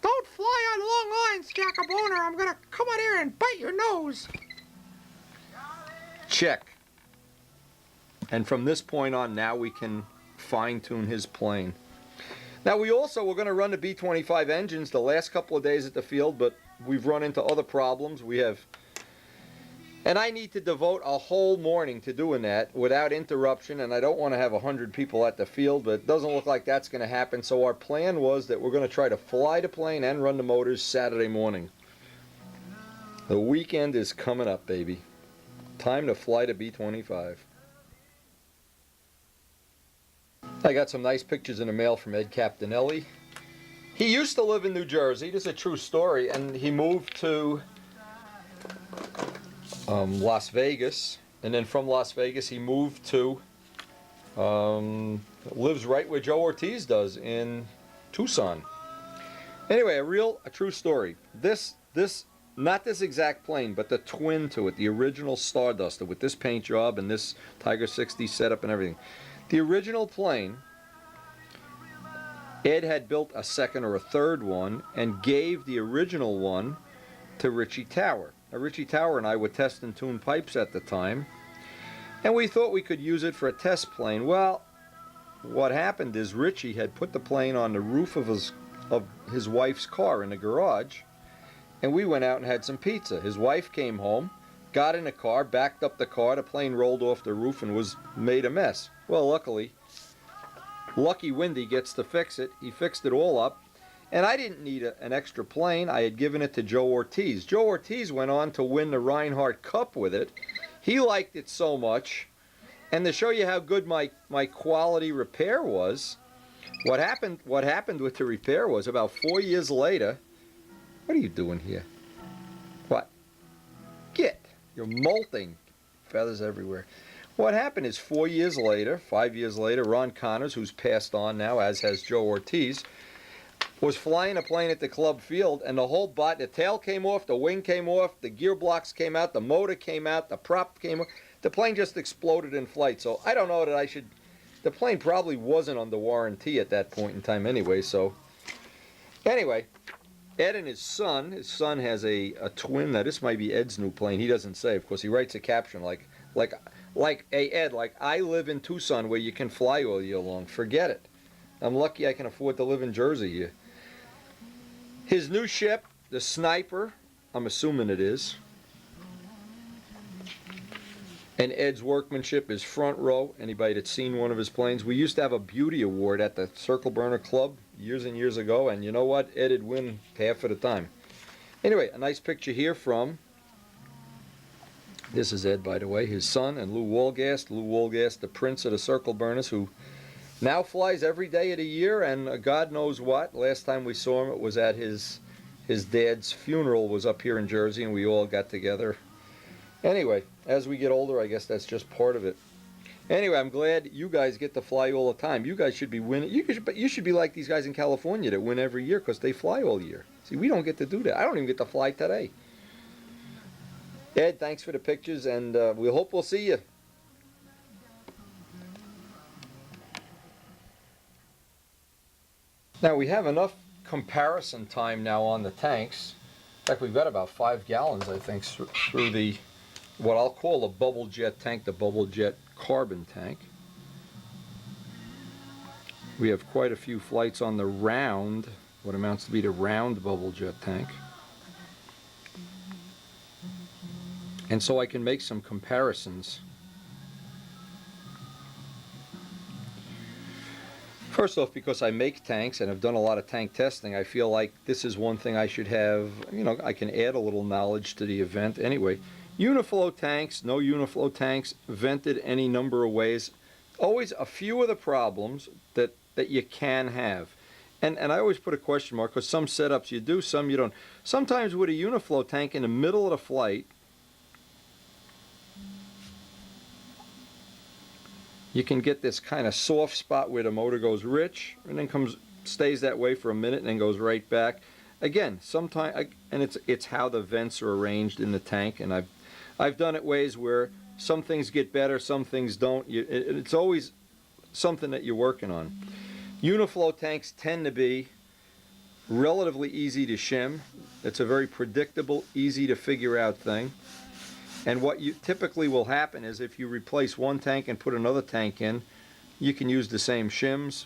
Don't fly on long lines, Jacobone, or I'm gonna come out here and bite your nose. Check. And from this point on, now we can fine-tune his plane. Now we're going to run the B-25 engines the last couple of days at the field, but we've run into other problems. And I need to devote a whole morning to doing that without interruption, and I don't want to have 100 people at the field, but it doesn't look like that's going to happen. So our plan was that we're going to try to fly the plane and run the motors Saturday morning. The weekend is coming up, baby. Time to fly the B-25. I got some nice pictures in the mail from Ed Captanelli. He used to live in New Jersey. This is a true story, and he moved to Las Vegas, and then from Las Vegas he moved to lives right where Joe Ortiz does in Tucson. Anyway, a true story. This not this exact plane, but the twin to it, the original Starduster with this paint job and this Tiger 60 setup and everything. The original plane, Ed had built a second or a third one and gave the original one to Richie Tower. Now, Richie Tower and I were testing tune pipes at the time, and we thought we could use it for a test plane. Well, what happened is Richie had put the plane on the roof of of his wife's car in the garage, and we went out and had some pizza. His wife came home, got in the car, backed up the car, the plane rolled off the roof and was made a mess. Well, lucky Windy gets to fix it. He fixed it all up, and I didn't need an extra plane. I had given it to Joe Ortiz. Joe Ortiz went on to win the Reinhardt Cup with it. He liked it so much, and to show you how good my quality repair was, what happened with the repair was about 4 years later. What are you doing here? What? You're molting. Feathers everywhere. What happened is 4 years later, 5 years later, Ron Connors, who's passed on now, as has Joe Ortiz, was flying a plane at the club field, and the tail came off, the wing came off, the gear blocks came out, the motor came out, the prop came off. The plane just exploded in flight. So I don't know that I should. The plane probably wasn't under warranty at that point in time anyway. So anyway, Ed and his son has a twin. Now this might be Ed's new plane. He doesn't say, of course. He writes a caption like, hey Ed, like I live in Tucson where you can fly all year long. Forget it. I'm lucky I can afford to live in Jersey here. His new ship, the Sniper, I'm assuming it is. And Ed's workmanship is front row. Anybody that's seen one of his planes. We used to have a beauty award at the Circle Burner Club years and years ago, and you know what? Ed would win half of the time. Anyway, a nice picture here from, this is Ed, by the way, his son, and Lou Walgast. Lou Walgast, the prince of the Circle Burners, who now flies every day of the year, and God knows what. Last time we saw him, it was at his dad's funeral, was up here in Jersey, and we all got together. Anyway, as we get older, I guess that's just part of it. Anyway, I'm glad you guys get to fly all the time. You guys should be winning. You should be like these guys in California that win every year because they fly all year. See, we don't get to do that. I don't even get to fly today. Ed, thanks for the pictures, and we hope we'll see you. Now, we have enough comparison time now on the tanks. In fact, we've got about 5 gallons, I think, through the, what I'll call a bubble jet tank, the bubble jet carbon tank. We have quite a few flights on the round, what amounts to be the round bubble jet tank. And so I can make some comparisons. First off, because I make tanks and have done a lot of tank testing, I feel like this is one thing I should have, you know, I can add a little knowledge to the event. Anyway, uniflow tanks, no uniflow tanks, vented any number of ways. Always a few of the problems that you can have. And I always put a question mark because some setups you do, some you don't. Sometimes with a uniflow tank in the middle of the flight, you can get this kind of soft spot where the motor goes rich and then stays that way for a minute and then goes right back. Again, sometimes, and it's how the vents are arranged in the tank, and I've done it ways where some things get better, some things don't. It's always something that you're working on. Uniflow tanks tend to be relatively easy to shim. It's a very predictable, easy to figure out thing. And what you typically will happen is if you replace one tank and put another tank in, you can use the same shims.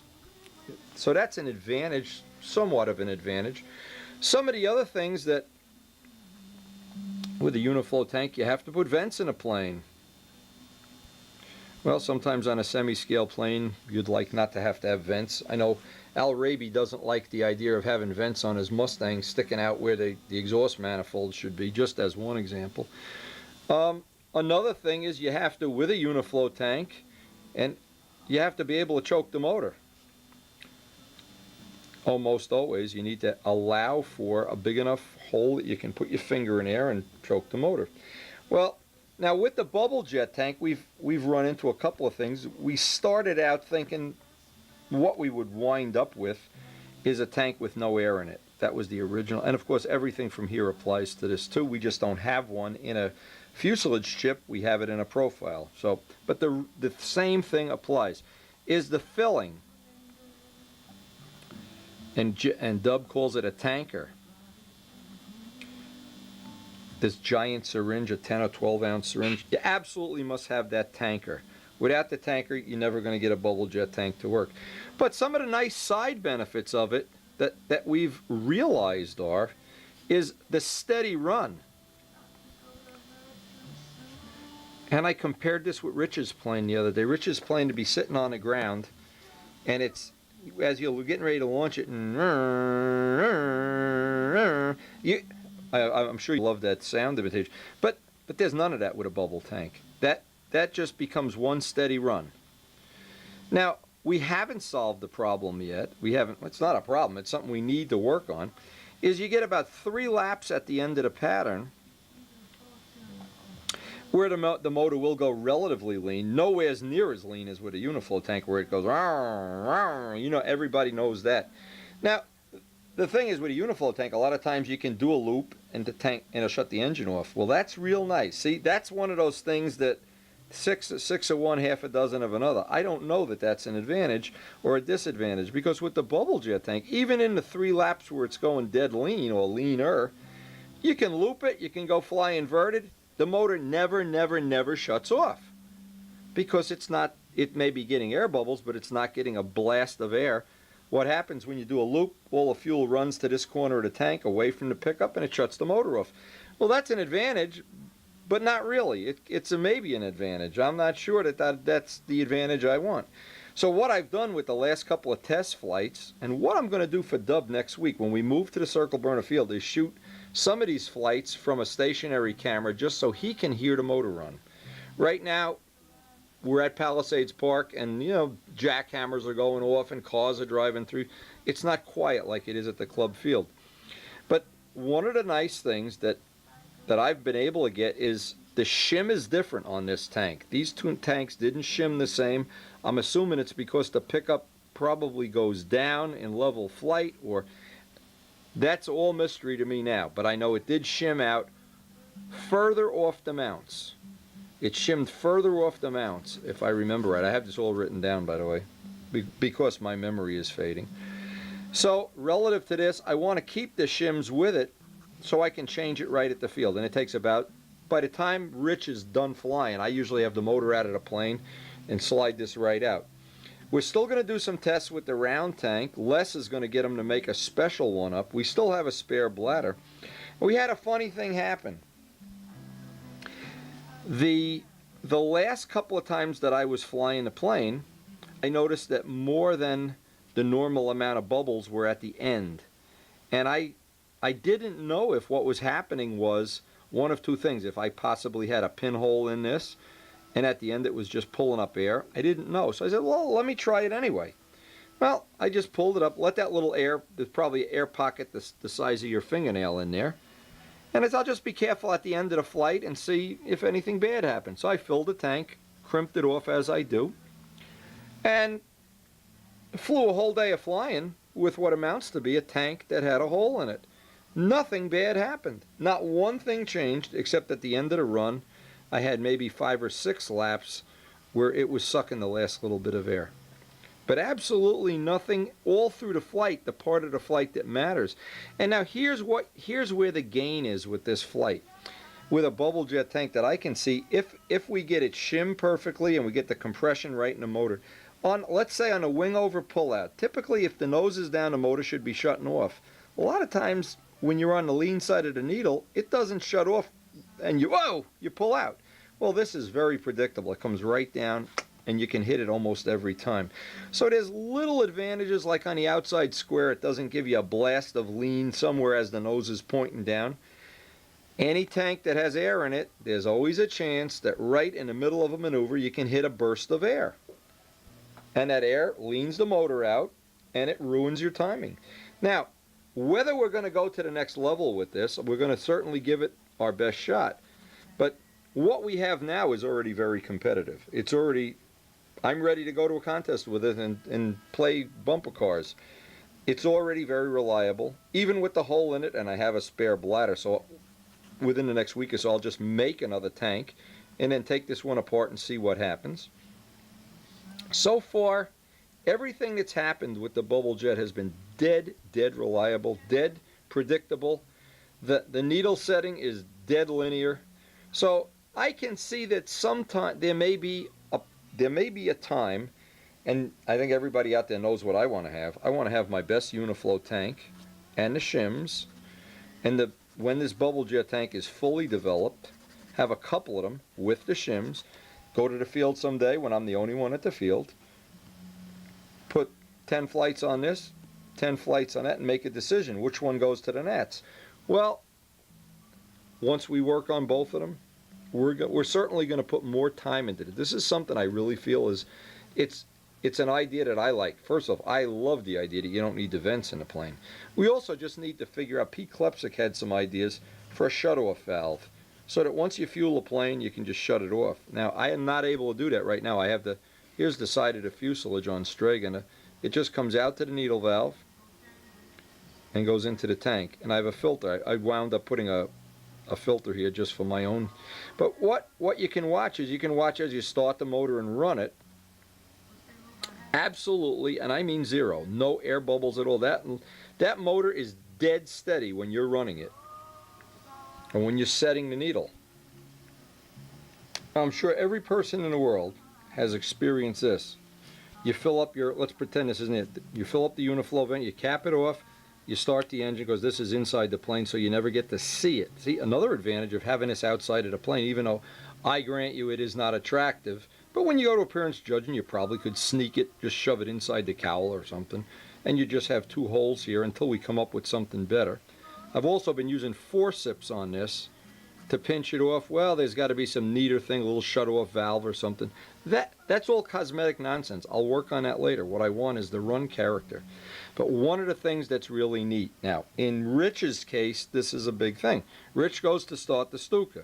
So that's an advantage, somewhat of an advantage. Some of the other things that, with a uniflow tank, you have to put vents in a plane. Well, sometimes on a semi-scale plane, you'd like not to have vents. I know Al Raby doesn't like the idea of having vents on his Mustang sticking out where the exhaust manifold should be, just as one example. Another thing is you have to, with a uniflow tank, and you have to be able to choke the motor. Almost always you need to allow for a big enough hole that you can put your finger in there and choke the motor. Well, now with the bubble jet tank, we've run into a couple of things. We started out thinking what we would wind up with is a tank with no air in it. That was the original, and of course everything from here applies to this too. We just don't have one in a fuselage chip, we have it in a profile. So, but the same thing applies. Is the filling, and Dub calls it a tanker, this giant syringe, a 10 or 12 ounce syringe, you absolutely must have that tanker. Without the tanker, you're never going to get a bubble jet tank to work. But some of the nice side benefits of it that we've realized is the steady run. And I compared this with Rich's plane the other day. Rich's plane to be sitting on the ground, and it's, as you're getting ready to launch it, and I'm sure you love that sound imitation, but there's none of that with a bubble tank. That just becomes one steady run. Now, we haven't solved the problem yet. It's not a problem, it's something we need to work on, is you get about 3 laps at the end of the pattern where the motor will go relatively lean, nowhere as near as lean as with a uniflow tank where it goes, you know, everybody knows that. Now, the thing is with a uniflow tank, a lot of times you can do a loop and the tank, and it'll shut the engine off. Well, that's real nice. See, that's one of those things that six of one, half a dozen of another. I don't know that that's an advantage or a disadvantage, because with the bubble jet tank, even in the 3 laps where it's going dead lean or leaner, you can loop it, you can go fly inverted. The motor never shuts off, because it may be getting air bubbles, but it's not getting a blast of air. What happens when you do a loop, all the fuel runs to this corner of the tank away from the pickup and it shuts the motor off. Well, that's an advantage, but not really. It's maybe an advantage. I'm not sure that's the advantage I want. So what I've done with the last couple of test flights, and what I'm going to do for Dub next week when we move to the Circle Burner Field, is shoot some of these flights from a stationary camera just so he can hear the motor run. Right now, we're at Palisades Park, and you know, jackhammers are going off and cars are driving through. It's not quiet like it is at the club field. But one of the nice things that I've been able to get is the shim is different on this tank. These 2 tanks didn't shim the same. I'm assuming it's because the pickup probably goes down in level flight, or that's all mystery to me now. But I know it did shim out further off the mounts. It shimmed further off the mounts, if I remember right. I have this all written down, by the way, because my memory is fading. So relative to this, I want to keep the shims with it so I can change it right at the field. And it takes about, by the time Rich is done flying, I usually have the motor out of the plane and slide this right out. We're still going to do some tests with the round tank. Les is going to get him to make a special one up. We still have a spare bladder. We had a funny thing happen. The last couple of times that I was flying the plane, I noticed that more than the normal amount of bubbles were at the end. And I didn't know if what was happening was one of 2 things. If I possibly had a pinhole in this, and at the end it was just pulling up air. I didn't know. So I said, well, let me try it anyway. Well, I just pulled it up, let that little air, there's probably an air pocket the size of your fingernail in there. And I'll just be careful at the end of the flight and see if anything bad happens. So I filled the tank, crimped it off as I do, and flew a whole day of flying with what amounts to be a tank that had a hole in it. Nothing bad happened. Not one thing changed, except at the end of the run, I had maybe 5 or 6 laps where it was sucking the last little bit of air. But absolutely nothing all through the flight, the part of the flight that matters. And now here's where the gain is with this flight. With a bubble jet tank that I can see, if we get it shimmed perfectly and we get the compression right in the motor, let's say on a wing over pullout, typically if the nose is down, the motor should be shutting off. A lot of times when you're on the lean side of the needle, it doesn't shut off and you pull out. Well, this is very predictable. It comes right down and you can hit it almost every time. So there's little advantages, like on the outside square, it doesn't give you a blast of lean somewhere as the nose is pointing down. Any tank that has air in it, there's always a chance that right in the middle of a maneuver you can hit a burst of air. And that air leans the motor out and it ruins your timing. Now, whether we're going to go to the next level with this, we're going to certainly give it our best shot. But what we have now is already very competitive. It's already, I'm ready to go to a contest with it and play bumper cars. It's already very reliable, even with the hole in it, and I have a spare bladder. So within the next week or so, I'll just make another tank and then take this one apart and see what happens. So far, everything that's happened with the bubble jet has been dead reliable, dead predictable. The needle setting is dead linear. So I can see that sometime there may be a time and I think everybody out there knows what I want to have. I want to have my best Uniflow tank and the shims, and when this bubble jet tank is fully developed, have a couple of them with the shims, go to the field someday when I'm the only one at the field, put 10 flights on this, 10 flights on that, and make a decision which one goes to the nets. Well, once we work on both of them, we're certainly going to put more time into it. This is something I really feel is, it's an idea that I like. First off, I love the idea that you don't need the vents in the plane. We also just need to figure out, Pete Klepsik had some ideas for a shut-off valve, so that once you fuel a plane, you can just shut it off. Now, I am not able to do that right now. I have here's the side of the fuselage on Strega, and it just comes out to the needle valve and goes into the tank. And I have a filter. I wound up putting a filter here just for my own. But what you can watch is, you can watch as you start the motor and run it. Absolutely, and I mean zero. No air bubbles at all. That motor is dead steady when you're running it. And when you're setting the needle. I'm sure every person in the world has experienced this. You fill up let's pretend this isn't it. You fill up the Uniflow vent, you cap it off, you start the engine, because this is inside the plane, so you never get to see it. See, another advantage of having this outside of the plane, even though I grant you it is not attractive, but when you go to appearance judging, you probably could sneak it, just shove it inside the cowl or something, and you just have 2 holes here until we come up with something better. I've also been using forceps on this to pinch it off. Well, there's got to be some neater thing, a little shut-off valve or something. That's all cosmetic nonsense. I'll work on that later. What I want is the run character. But one of the things that's really neat, now, in Rich's case, this is a big thing. Rich goes to start the Stuka.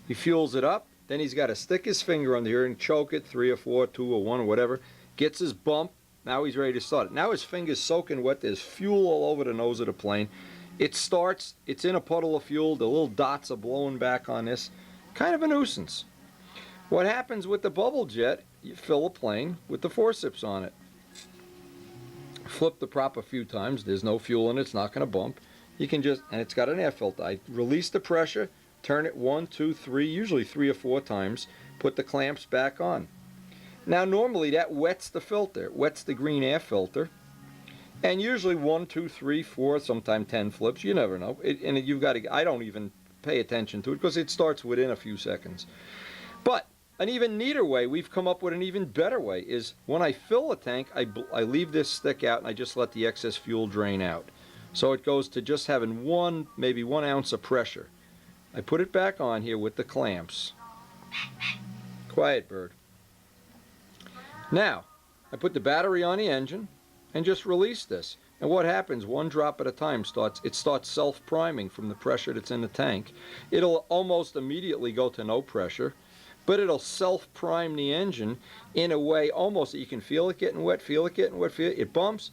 He fuels it up, then he's got to stick his finger under here and choke it, 3 or 4, 2 or 1 or whatever, gets his bump, now he's ready to start it. Now his finger's soaking wet, there's fuel all over the nose of the plane. It starts, it's in a puddle of fuel, the little dots are blowing back on this. Kind of a nuisance. What happens with the bubble jet, you fill a plane with the forceps on it. Flip the prop a few times, there's no fuel in it, it's not going to bump. You can just, and it's got an air filter. I release the pressure, turn it 1, 2, 3, usually 3 or 4 times, put the clamps back on. Now normally that wets the filter, it wets the green air filter. And usually 1, 2, 3, 4, sometimes 10 flips. You never know. And you've got to. I don't even pay attention to it because it starts within a few seconds. But an even neater way, we've come up with an even better way, is when I fill a tank, I leave this stick out and I just let the excess fuel drain out. So it goes to just having maybe 1 ounce of pressure. I put it back on here with the clamps. Quiet bird. Now, I put the battery on the engine and just release this. And what happens, 1 drop at a time, it starts self-priming from the pressure that's in the tank. It'll almost immediately go to no pressure, but it'll self-prime the engine in a way almost that you can feel it getting wet, feel it getting wet, feel it bumps,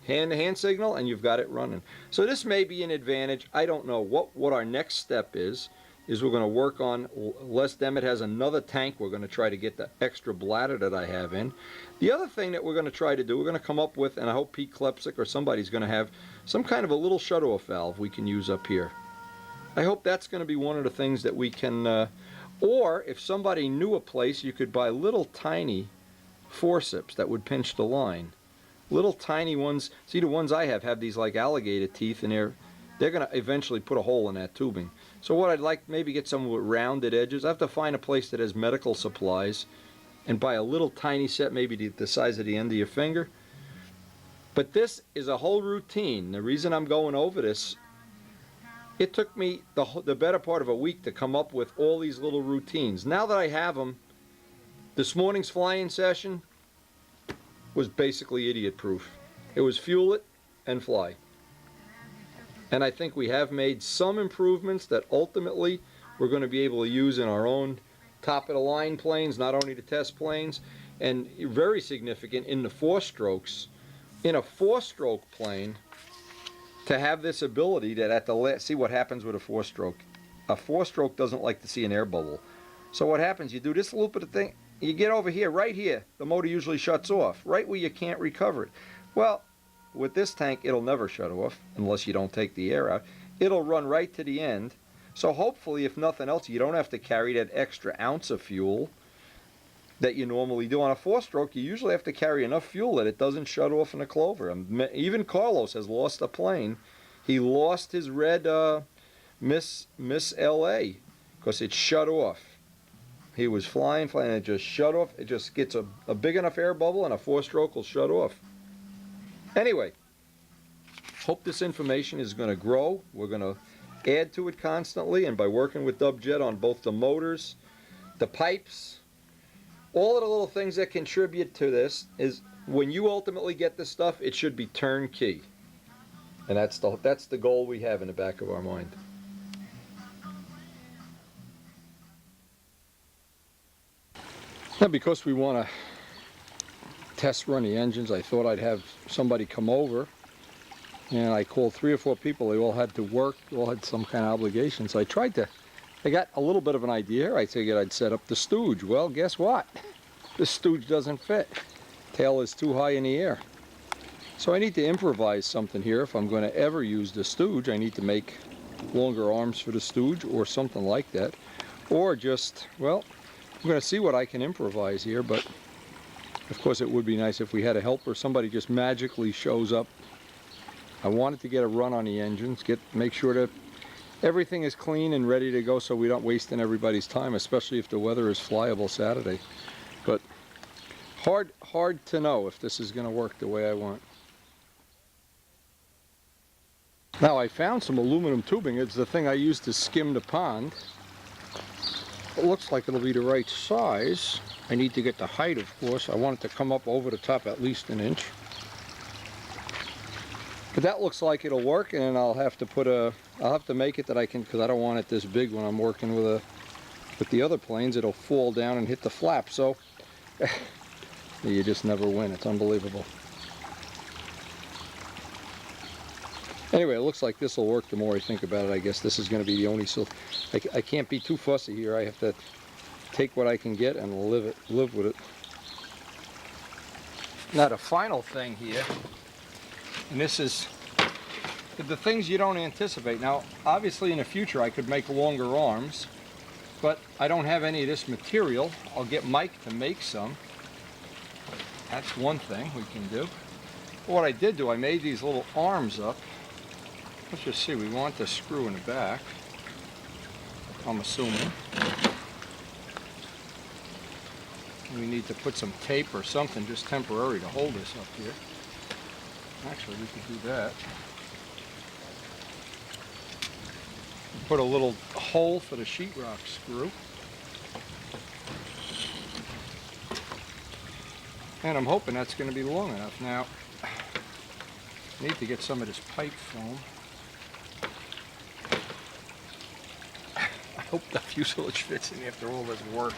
hand signal, and you've got it running. So this may be an advantage. I don't know what our next step is we're going to work on. Les Demet has another tank we're going to try to get the extra bladder that I have in. The other thing that we're going to try to do, we're going to come up with, and I hope Pete Klepsik or somebody's going to have some kind of a little shut-off valve we can use up here. I hope that's going to be one of the things that we can, or if somebody knew a place, you could buy little tiny forceps that would pinch the line. Little tiny ones. See, the ones I have these like alligator teeth, and they're going to eventually put a hole in that tubing. So what I'd like, maybe get some with rounded edges. I have to find a place that has medical supplies and buy a little tiny set, maybe the size of the end of your finger. But this is a whole routine. The reason I'm going over this, it took me the better part of a week to come up with all these little routines. Now that I have them, this morning's flying session was basically idiot-proof. It was fuel it and fly. And I think we have made some improvements that ultimately we're going to be able to use in our own top-of-the-line planes, not only the test planes, and very significant in the 4-strokes. In a 4-stroke plane, to have this ability that at the last, see what happens with a 4-stroke. A 4-stroke doesn't like to see an air bubble. So what happens, you do this loop of the thing, you get over here, right here, the motor usually shuts off, right where you can't recover it. Well, with this tank, it'll never shut off unless you don't take the air out. It'll run right to the end. So hopefully, if nothing else, you don't have to carry that extra ounce of fuel that you normally do. On a 4-stroke, you usually have to carry enough fuel that it doesn't shut off in a clover. Even Carlos has lost a plane. He lost his red Miss LA because it shut off. He was flying, and it just shut off. It just gets a big enough air bubble and a 4-stroke will shut off. Anyway, hope this information is going to grow. We're going to add to it constantly, and by working with Jett on both the motors, the pipes, all of the little things that contribute to this, is when you ultimately get this stuff, it should be turnkey. And that's the goal we have in the back of our mind. Now, because we want to test run the engines, I thought I'd have somebody come over, and I called 3 or 4 people. They all had to work, all had some kind of obligation. So I got a little bit of an idea. I figured I'd set up the stooge. Well, guess what? The stooge doesn't fit. Tail is too high in the air. So I need to improvise something here. If I'm going to ever use the stooge, I need to make longer arms for the stooge or something like that. Or just, well, I'm going to see what I can improvise here, but of course it would be nice if we had a helper. Somebody just magically shows up. I wanted to get a run on the engines, make sure that everything is clean and ready to go so we don't waste everybody's time, especially if the weather is flyable Saturday. But hard to know if this is going to work the way I want. Now, I found some aluminum tubing. It's the thing I used to skim the pond. It looks like it'll be the right size. I need to get the height, of course. I want it to come up over the top at least an inch. But that looks like it'll work, and then I'll have to make it that I can, because I don't want it this big when I'm working with the other planes. It'll fall down and hit the flap. So you just never win. It's unbelievable. Anyway, it looks like this will work the more I think about it. I guess this is going to be the only, so I can't be too fussy here. I have to take what I can get and live with it. Now the final thing here, and this is the things you don't anticipate. Now, obviously in the future I could make longer arms, but I don't have any of this material. I'll get Mike to make some. That's one thing we can do. What I did do, I made these little arms up. Let's just see, we want the screw in the back, I'm assuming. We need to put some tape or something just temporary to hold this up here. Actually, we could do that. Put a little hole for the sheetrock screw. And I'm hoping that's going to be long enough. Now, I need to get some of this pipe foam. I hope the fuselage fits in after all this work.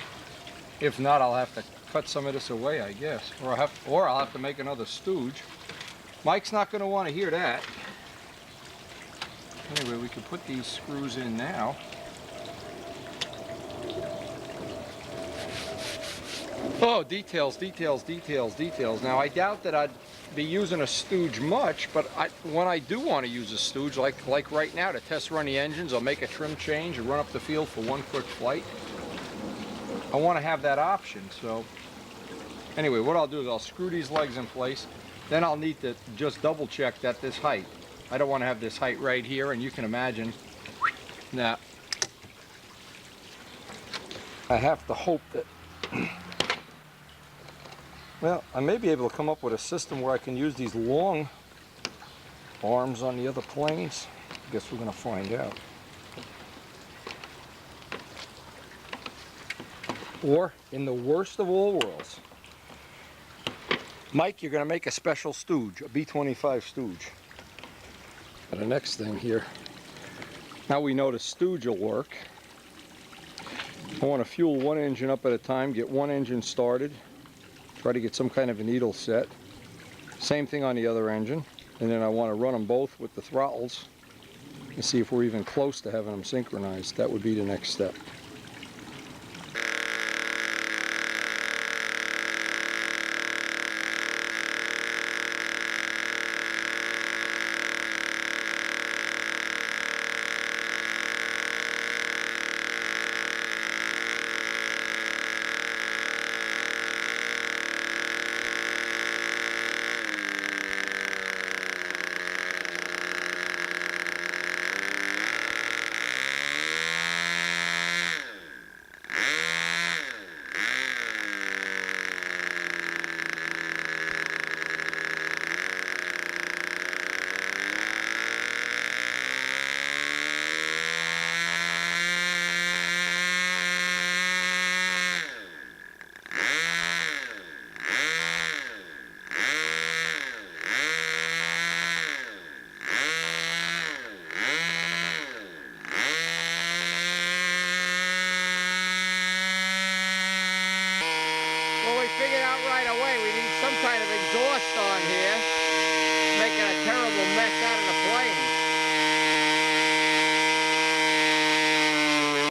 If not, I'll have to cut some of this away, I guess. Or I'll have to make another stooge. Mike's not going to want to hear that. Anyway, we can put these screws in now. Oh, details. Now, I doubt that I'd be using a stooge much, but when I do want to use a stooge, like right now, to test run the engines, I'll make a trim change and run up the field for one quick flight. I want to have that option, so anyway, what I'll do is I'll screw these legs in place. Then I'll need to just double check that this height. I don't want to have this height right here, and you can imagine that I have to hope that, well, I may be able to come up with a system where I can use these long arms on the other planes. I guess we're going to find out. Or, in the worst of all worlds, Mike, you're going to make a special stooge, a B-25 stooge. And the next thing here, now we know the stooge will work. I want to fuel one engine up at a time, get one engine started, try to get some kind of a needle set. Same thing on the other engine. And then I want to run them both with the throttles and see if we're even close to having them synchronized. That would be the next step. exhaust on here, making a terrible mess out of the plane.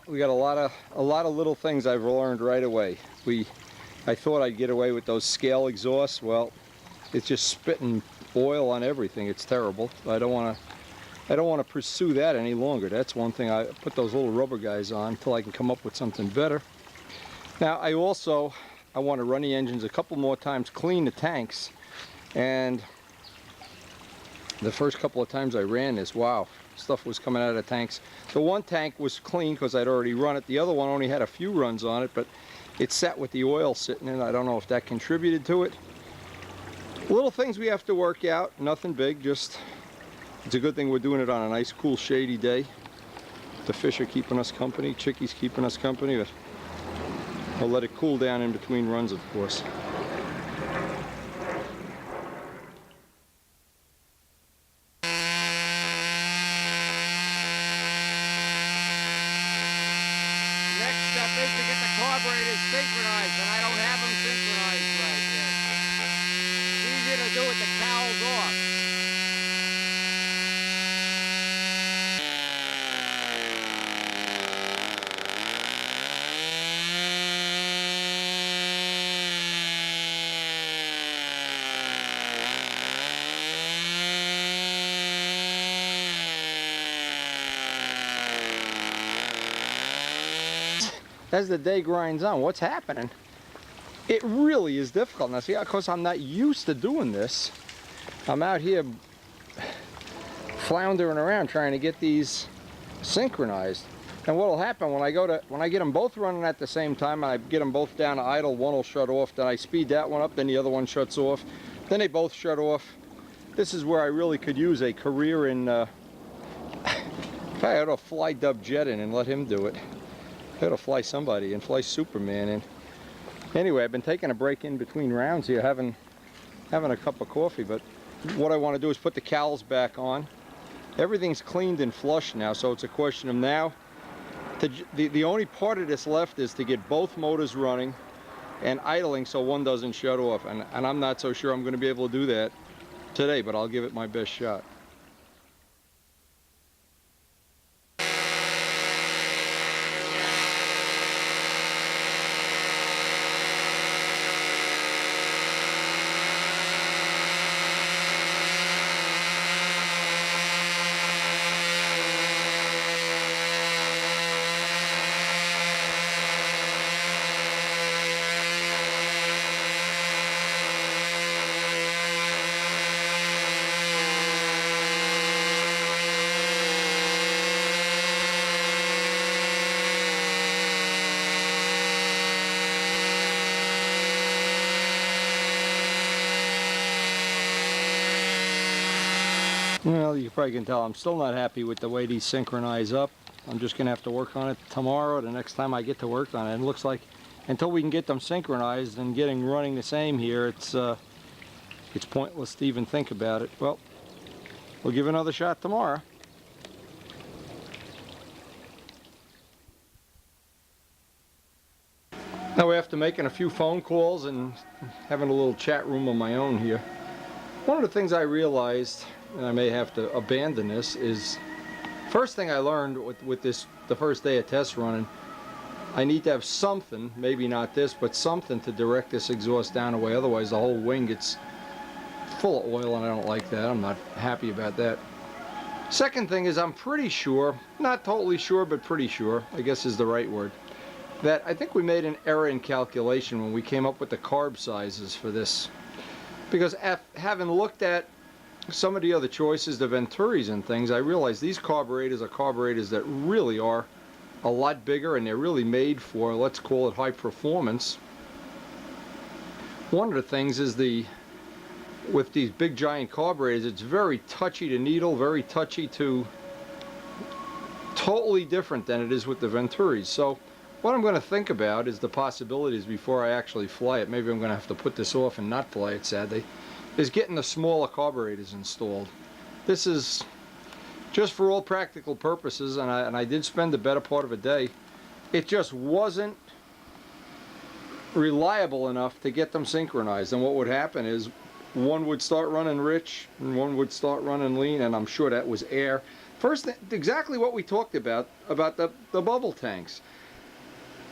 We got a lot of little things I've learned right away. I thought I'd get away with those scale exhausts. Well, it's just spitting oil on everything. It's terrible. I don't want to pursue that any longer. That's one thing. I put those little rubber guys on until I can come up with something better. Now I want to run the engines a couple more times, clean the tanks, and the first couple of times I ran this, wow, stuff was coming out of the tanks. The one tank was clean because I'd already run it. The other one only had a few runs on it, but it sat with the oil sitting in. I don't know if that contributed to it. Little things we have to work out, nothing big, just it's a good thing we're doing it on a nice, cool, shady day. The fish are keeping us company, Chickie's keeping us company, but I'll let it cool down in between runs, of course. Next step is to get the carburetors synchronized, and I don't have them synchronized right yet. It's easier to do with the cowls off. As the day grinds on, what's happening? It really is difficult. Now see, of course I'm not used to doing this. I'm out here floundering around trying to get these synchronized. And what'll happen when I get them both running at the same time, and I get them both down to idle, one will shut off, then I speed that one up, then the other one shuts off, then they both shut off. This is where I really could use a career in, if I had to fly Jett in and let him do it. I ought to fly somebody and fly Superman in. Anyway, I've been taking a break in between rounds here, having a cup of coffee, but what I want to do is put the cowls back on. Everything's cleaned and flushed now, so it's a question of now, the only part of this left is to get both motors running and idling so one doesn't shut off, and I'm not so sure I'm going to be able to do that today, but I'll give it my best shot. Well, you probably can tell I'm still not happy with the way these synchronize up. I'm just going to have to work on it tomorrow, the next time I get to work on it. And it looks like until we can get them synchronized and running the same here, it's pointless to even think about it. Well, we'll give it another shot tomorrow. Now after making a few phone calls and having a little chat room of my own here, one of the things I realized, and I may have to abandon this, is first thing I learned with this, the first day of test running, I need to have something, maybe not this, but something to direct this exhaust down away. Otherwise the whole wing gets full of oil and I don't like that. I'm not happy about that. Second thing is I'm pretty sure, not totally sure, but pretty sure, I guess is the right word, that I think we made an error in calculation when we came up with the carb sizes for this. Because having looked at some of the other choices, the Venturis and things, I realized these carburetors are carburetors that really are a lot bigger and they're really made for, let's call it, high performance. One of the things is with these big giant carburetors, it's very touchy to needle, very touchy to, totally different than it is with the Venturis. So what I'm going to think about is the possibilities before I actually fly it. Maybe I'm going to have to put this off and not fly it, sadly, is getting the smaller carburetors installed. This is just for all practical purposes, and I did spend the better part of a day. It just wasn't reliable enough to get them synchronized, and what would happen is one would start running rich and one would start running lean, and I'm sure that was air. First, exactly what we talked about the bubble tanks.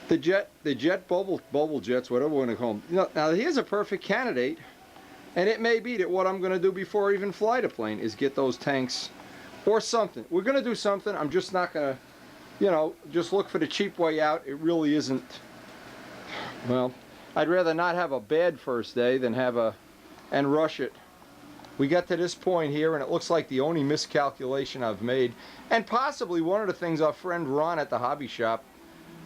The jet bubble jets, whatever we want to call them. Now here's a perfect candidate, and it may be that what I'm going to do before I even fly the plane is get those tanks or something. We're going to do something. I'm just not going to, you know, just look for the cheap way out. It really isn't. Well, I'd rather not have a bad first day than have and rush it. We got to this point here, and it looks like the only miscalculation I've made, and possibly one of the things our friend Ron at the hobby shop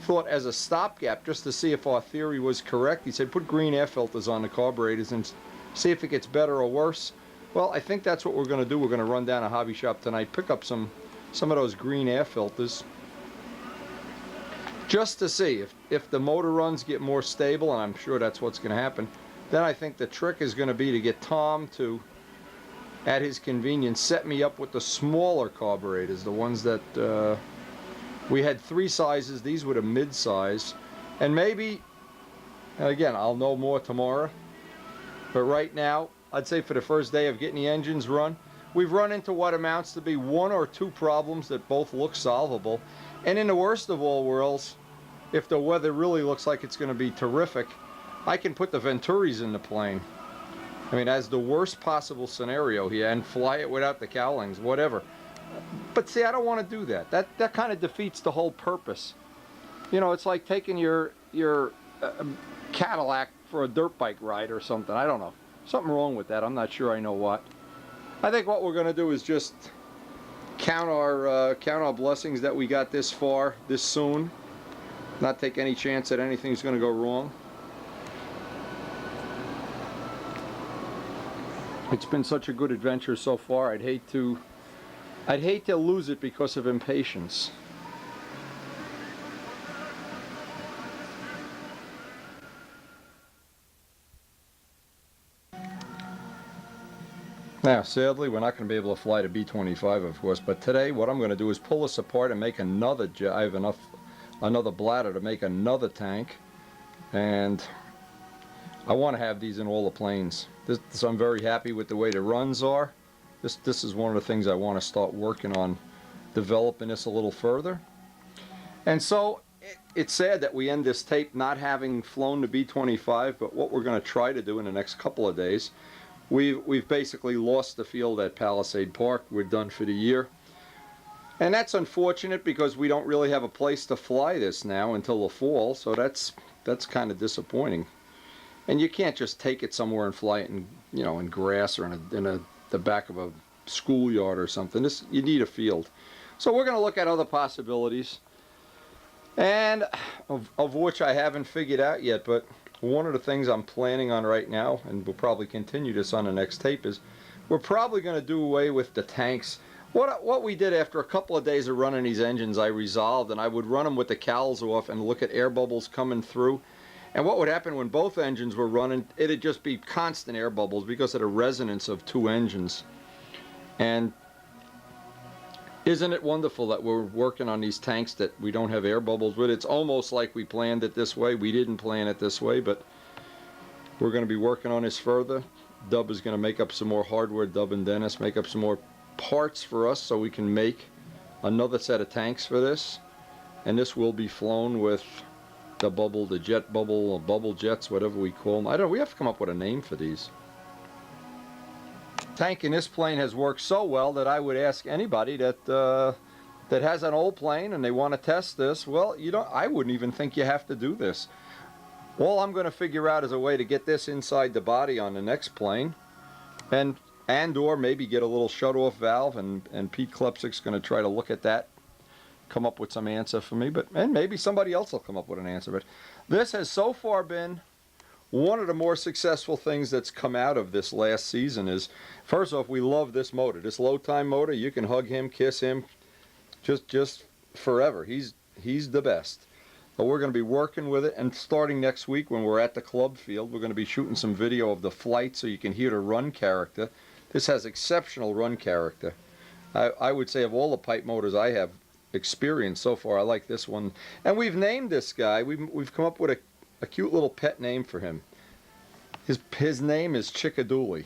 thought as a stopgap, just to see if our theory was correct. He said, put green air filters on the carburetors and see if it gets better or worse. Well, I think that's what we're going to do. We're going to run down a hobby shop tonight, pick up some of those green air filters, just to see if the motor runs get more stable, and I'm sure that's what's going to happen. Then I think the trick is going to be to get Tom to, at his convenience, set me up with the smaller carburetors, the ones that we had 3 sizes. These were the mid-size, and maybe, again, I'll know more tomorrow, but right now I'd say for the first day of getting the engines run, we've run into what amounts to be 1 or 2 problems that both look solvable. And in the worst of all worlds, if the weather really looks like it's going to be terrific, I can put the Venturis in the plane. I mean, as the worst possible scenario here, and fly it without the cowlings, whatever. But see, I don't want to do that. That kind of defeats the whole purpose. You know, it's like taking your Cadillac for a dirt bike ride or something. I don't know. Something wrong with that. I'm not sure I know what. I think what we're going to do is just count our blessings that we got this far, this soon. Not take any chance that anything's going to go wrong. It's been such a good adventure so far. I'd hate to lose it because of impatience. Now, sadly, we're not going to be able to fly the B-25, of course, but today what I'm going to do is pull this apart and make another jet. I have another bladder to make another tank, and I want to have these in all the planes. So I'm very happy with the way the runs are. This is one of the things I want to start working on, developing this a little further. And so it's sad that we end this tape not having flown the B-25, but what we're going to try to do in the next couple of days, we've basically lost the field at Palisade Park. We're done for the year. And that's unfortunate because we don't really have a place to fly this now until the fall, so that's kind of disappointing. And you can't just take it somewhere and fly it in, you know, in grass or in the back of a schoolyard or something. You need a field. So we're going to look at other possibilities, and of which I haven't figured out yet, but one of the things I'm planning on right now, and we'll probably continue this on the next tape, is we're probably going to do away with the tanks. What we did after a couple of days of running these engines, I resolved, and I would run them with the cowls off and look at air bubbles coming through. And what would happen when both engines were running, it'd just be constant air bubbles because of the resonance of 2 engines. And isn't it wonderful that we're working on these tanks that we don't have air bubbles with? It's almost like we planned it this way. We didn't plan it this way, but we're going to be working on this further. Dub is going to make up some more hardware. Dub and Dennis make up some more parts for us so we can make another set of tanks for this. And this will be flown with the jet bubble, or bubble jets, whatever we call them. I don't know, we have to come up with a name for these. Tank in this plane has worked so well that I would ask anybody that has an old plane and they want to test this, well, I wouldn't even think you have to do this. All I'm going to figure out is a way to get this inside the body on the next plane, and or maybe get a little shut-off valve, and Pete Klepsik's going to try to look at that, come up with some answer for me, and maybe somebody else will come up with an answer. But this has so far been one of the more successful things that's come out of this last season. Is, first off, we love this motor, this low time motor. You can hug him, kiss him, just forever. He's the best. But we're going to be working with it, and starting next week when we're at the club field, we're going to be shooting some video of the flight so you can hear the run character. This has exceptional run character. I would say of all the pipe motors I have experienced so far, I like this one. And we've named this guy. We've come up with a cute little pet name for him. His name is Chickadooley.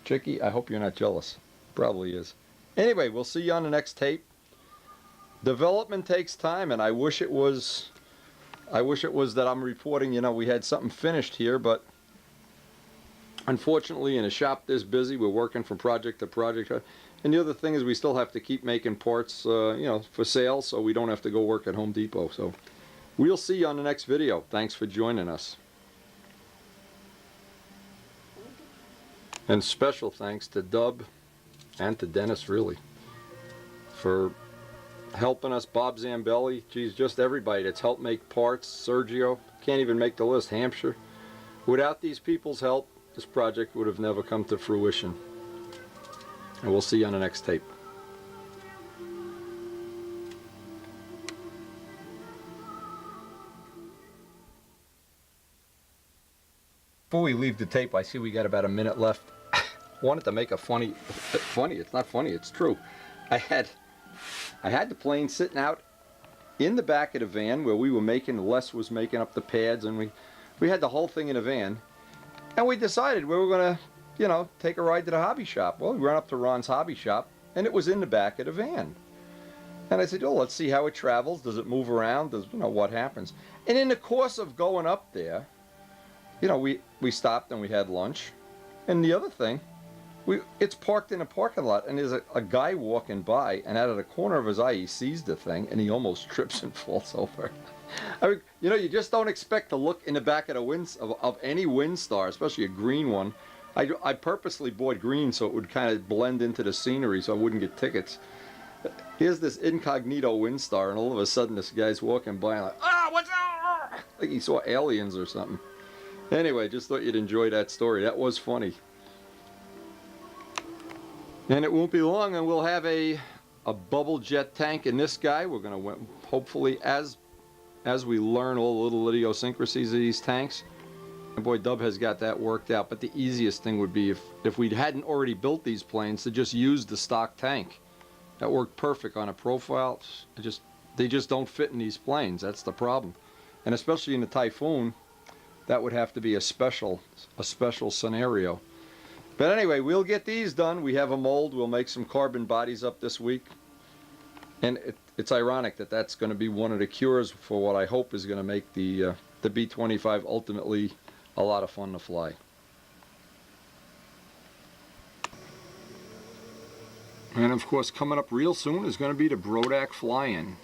Chicky, I hope you're not jealous. Probably is. Anyway, we'll see you on the next tape. Development takes time, and I wish it was that I'm reporting, you know, we had something finished here, but unfortunately in a shop this busy, we're working from project to project. And the other thing is we still have to keep making parts, you know, for sale, so we don't have to go work at Home Depot. So we'll see you on the next video. Thanks for joining us. And special thanks to Dub and to Dennis, really, for helping us. Bob Zambelli, geez, just everybody that's helped make parts. Sergio, can't even make the list. Hampshire. Without these people's help, this project would have never come to fruition. And we'll see you on the next tape. Before we leave the tape, I see we got about a minute left. Wanted to make a funny, it's not funny, it's true. I had the plane sitting out in the back of the van where we were making, Les was making up the pads, and we had the whole thing in a van. And we decided we were going to, you know, take a ride to the hobby shop. Well, we ran up to Ron's hobby shop, and it was in the back of the van. And I said, oh, let's see how it travels. Does it move around? Does, you know, what happens? And in the course of going up there, you know, we stopped and we had lunch. And the other thing, it's parked in a parking lot, and there's a guy walking by, and out of the corner of his eye, he sees the thing, and he almost trips and falls over. I mean, you know, you just don't expect to look in the back of the of any Windstar, especially a green one. I purposely bought green so it would kind of blend into the scenery so I wouldn't get tickets. Here's this incognito Windstar, and all of a sudden this guy's walking by, and like, ah, what's that? Like he saw aliens or something. Anyway, just thought you'd enjoy that story. That was funny. And it won't be long, and we'll have a bubble jet tank in this guy. We're going to, hopefully, as we learn all the little idiosyncrasies of these tanks. And boy, Dub has got that worked out. But the easiest thing would be if we hadn't already built these planes, to just use the stock tank. That worked perfect on a profile. They just don't fit in these planes. That's the problem. And especially in the Typhoon, that would have to be a special scenario. But anyway, we'll get these done. We have a mold. We'll make some carbon bodies up this week. And it's ironic that that's going to be one of the cures for what I hope is going to make the B-25 ultimately a lot of fun to fly. And of course, coming up real soon is going to be the Brodak fly-in.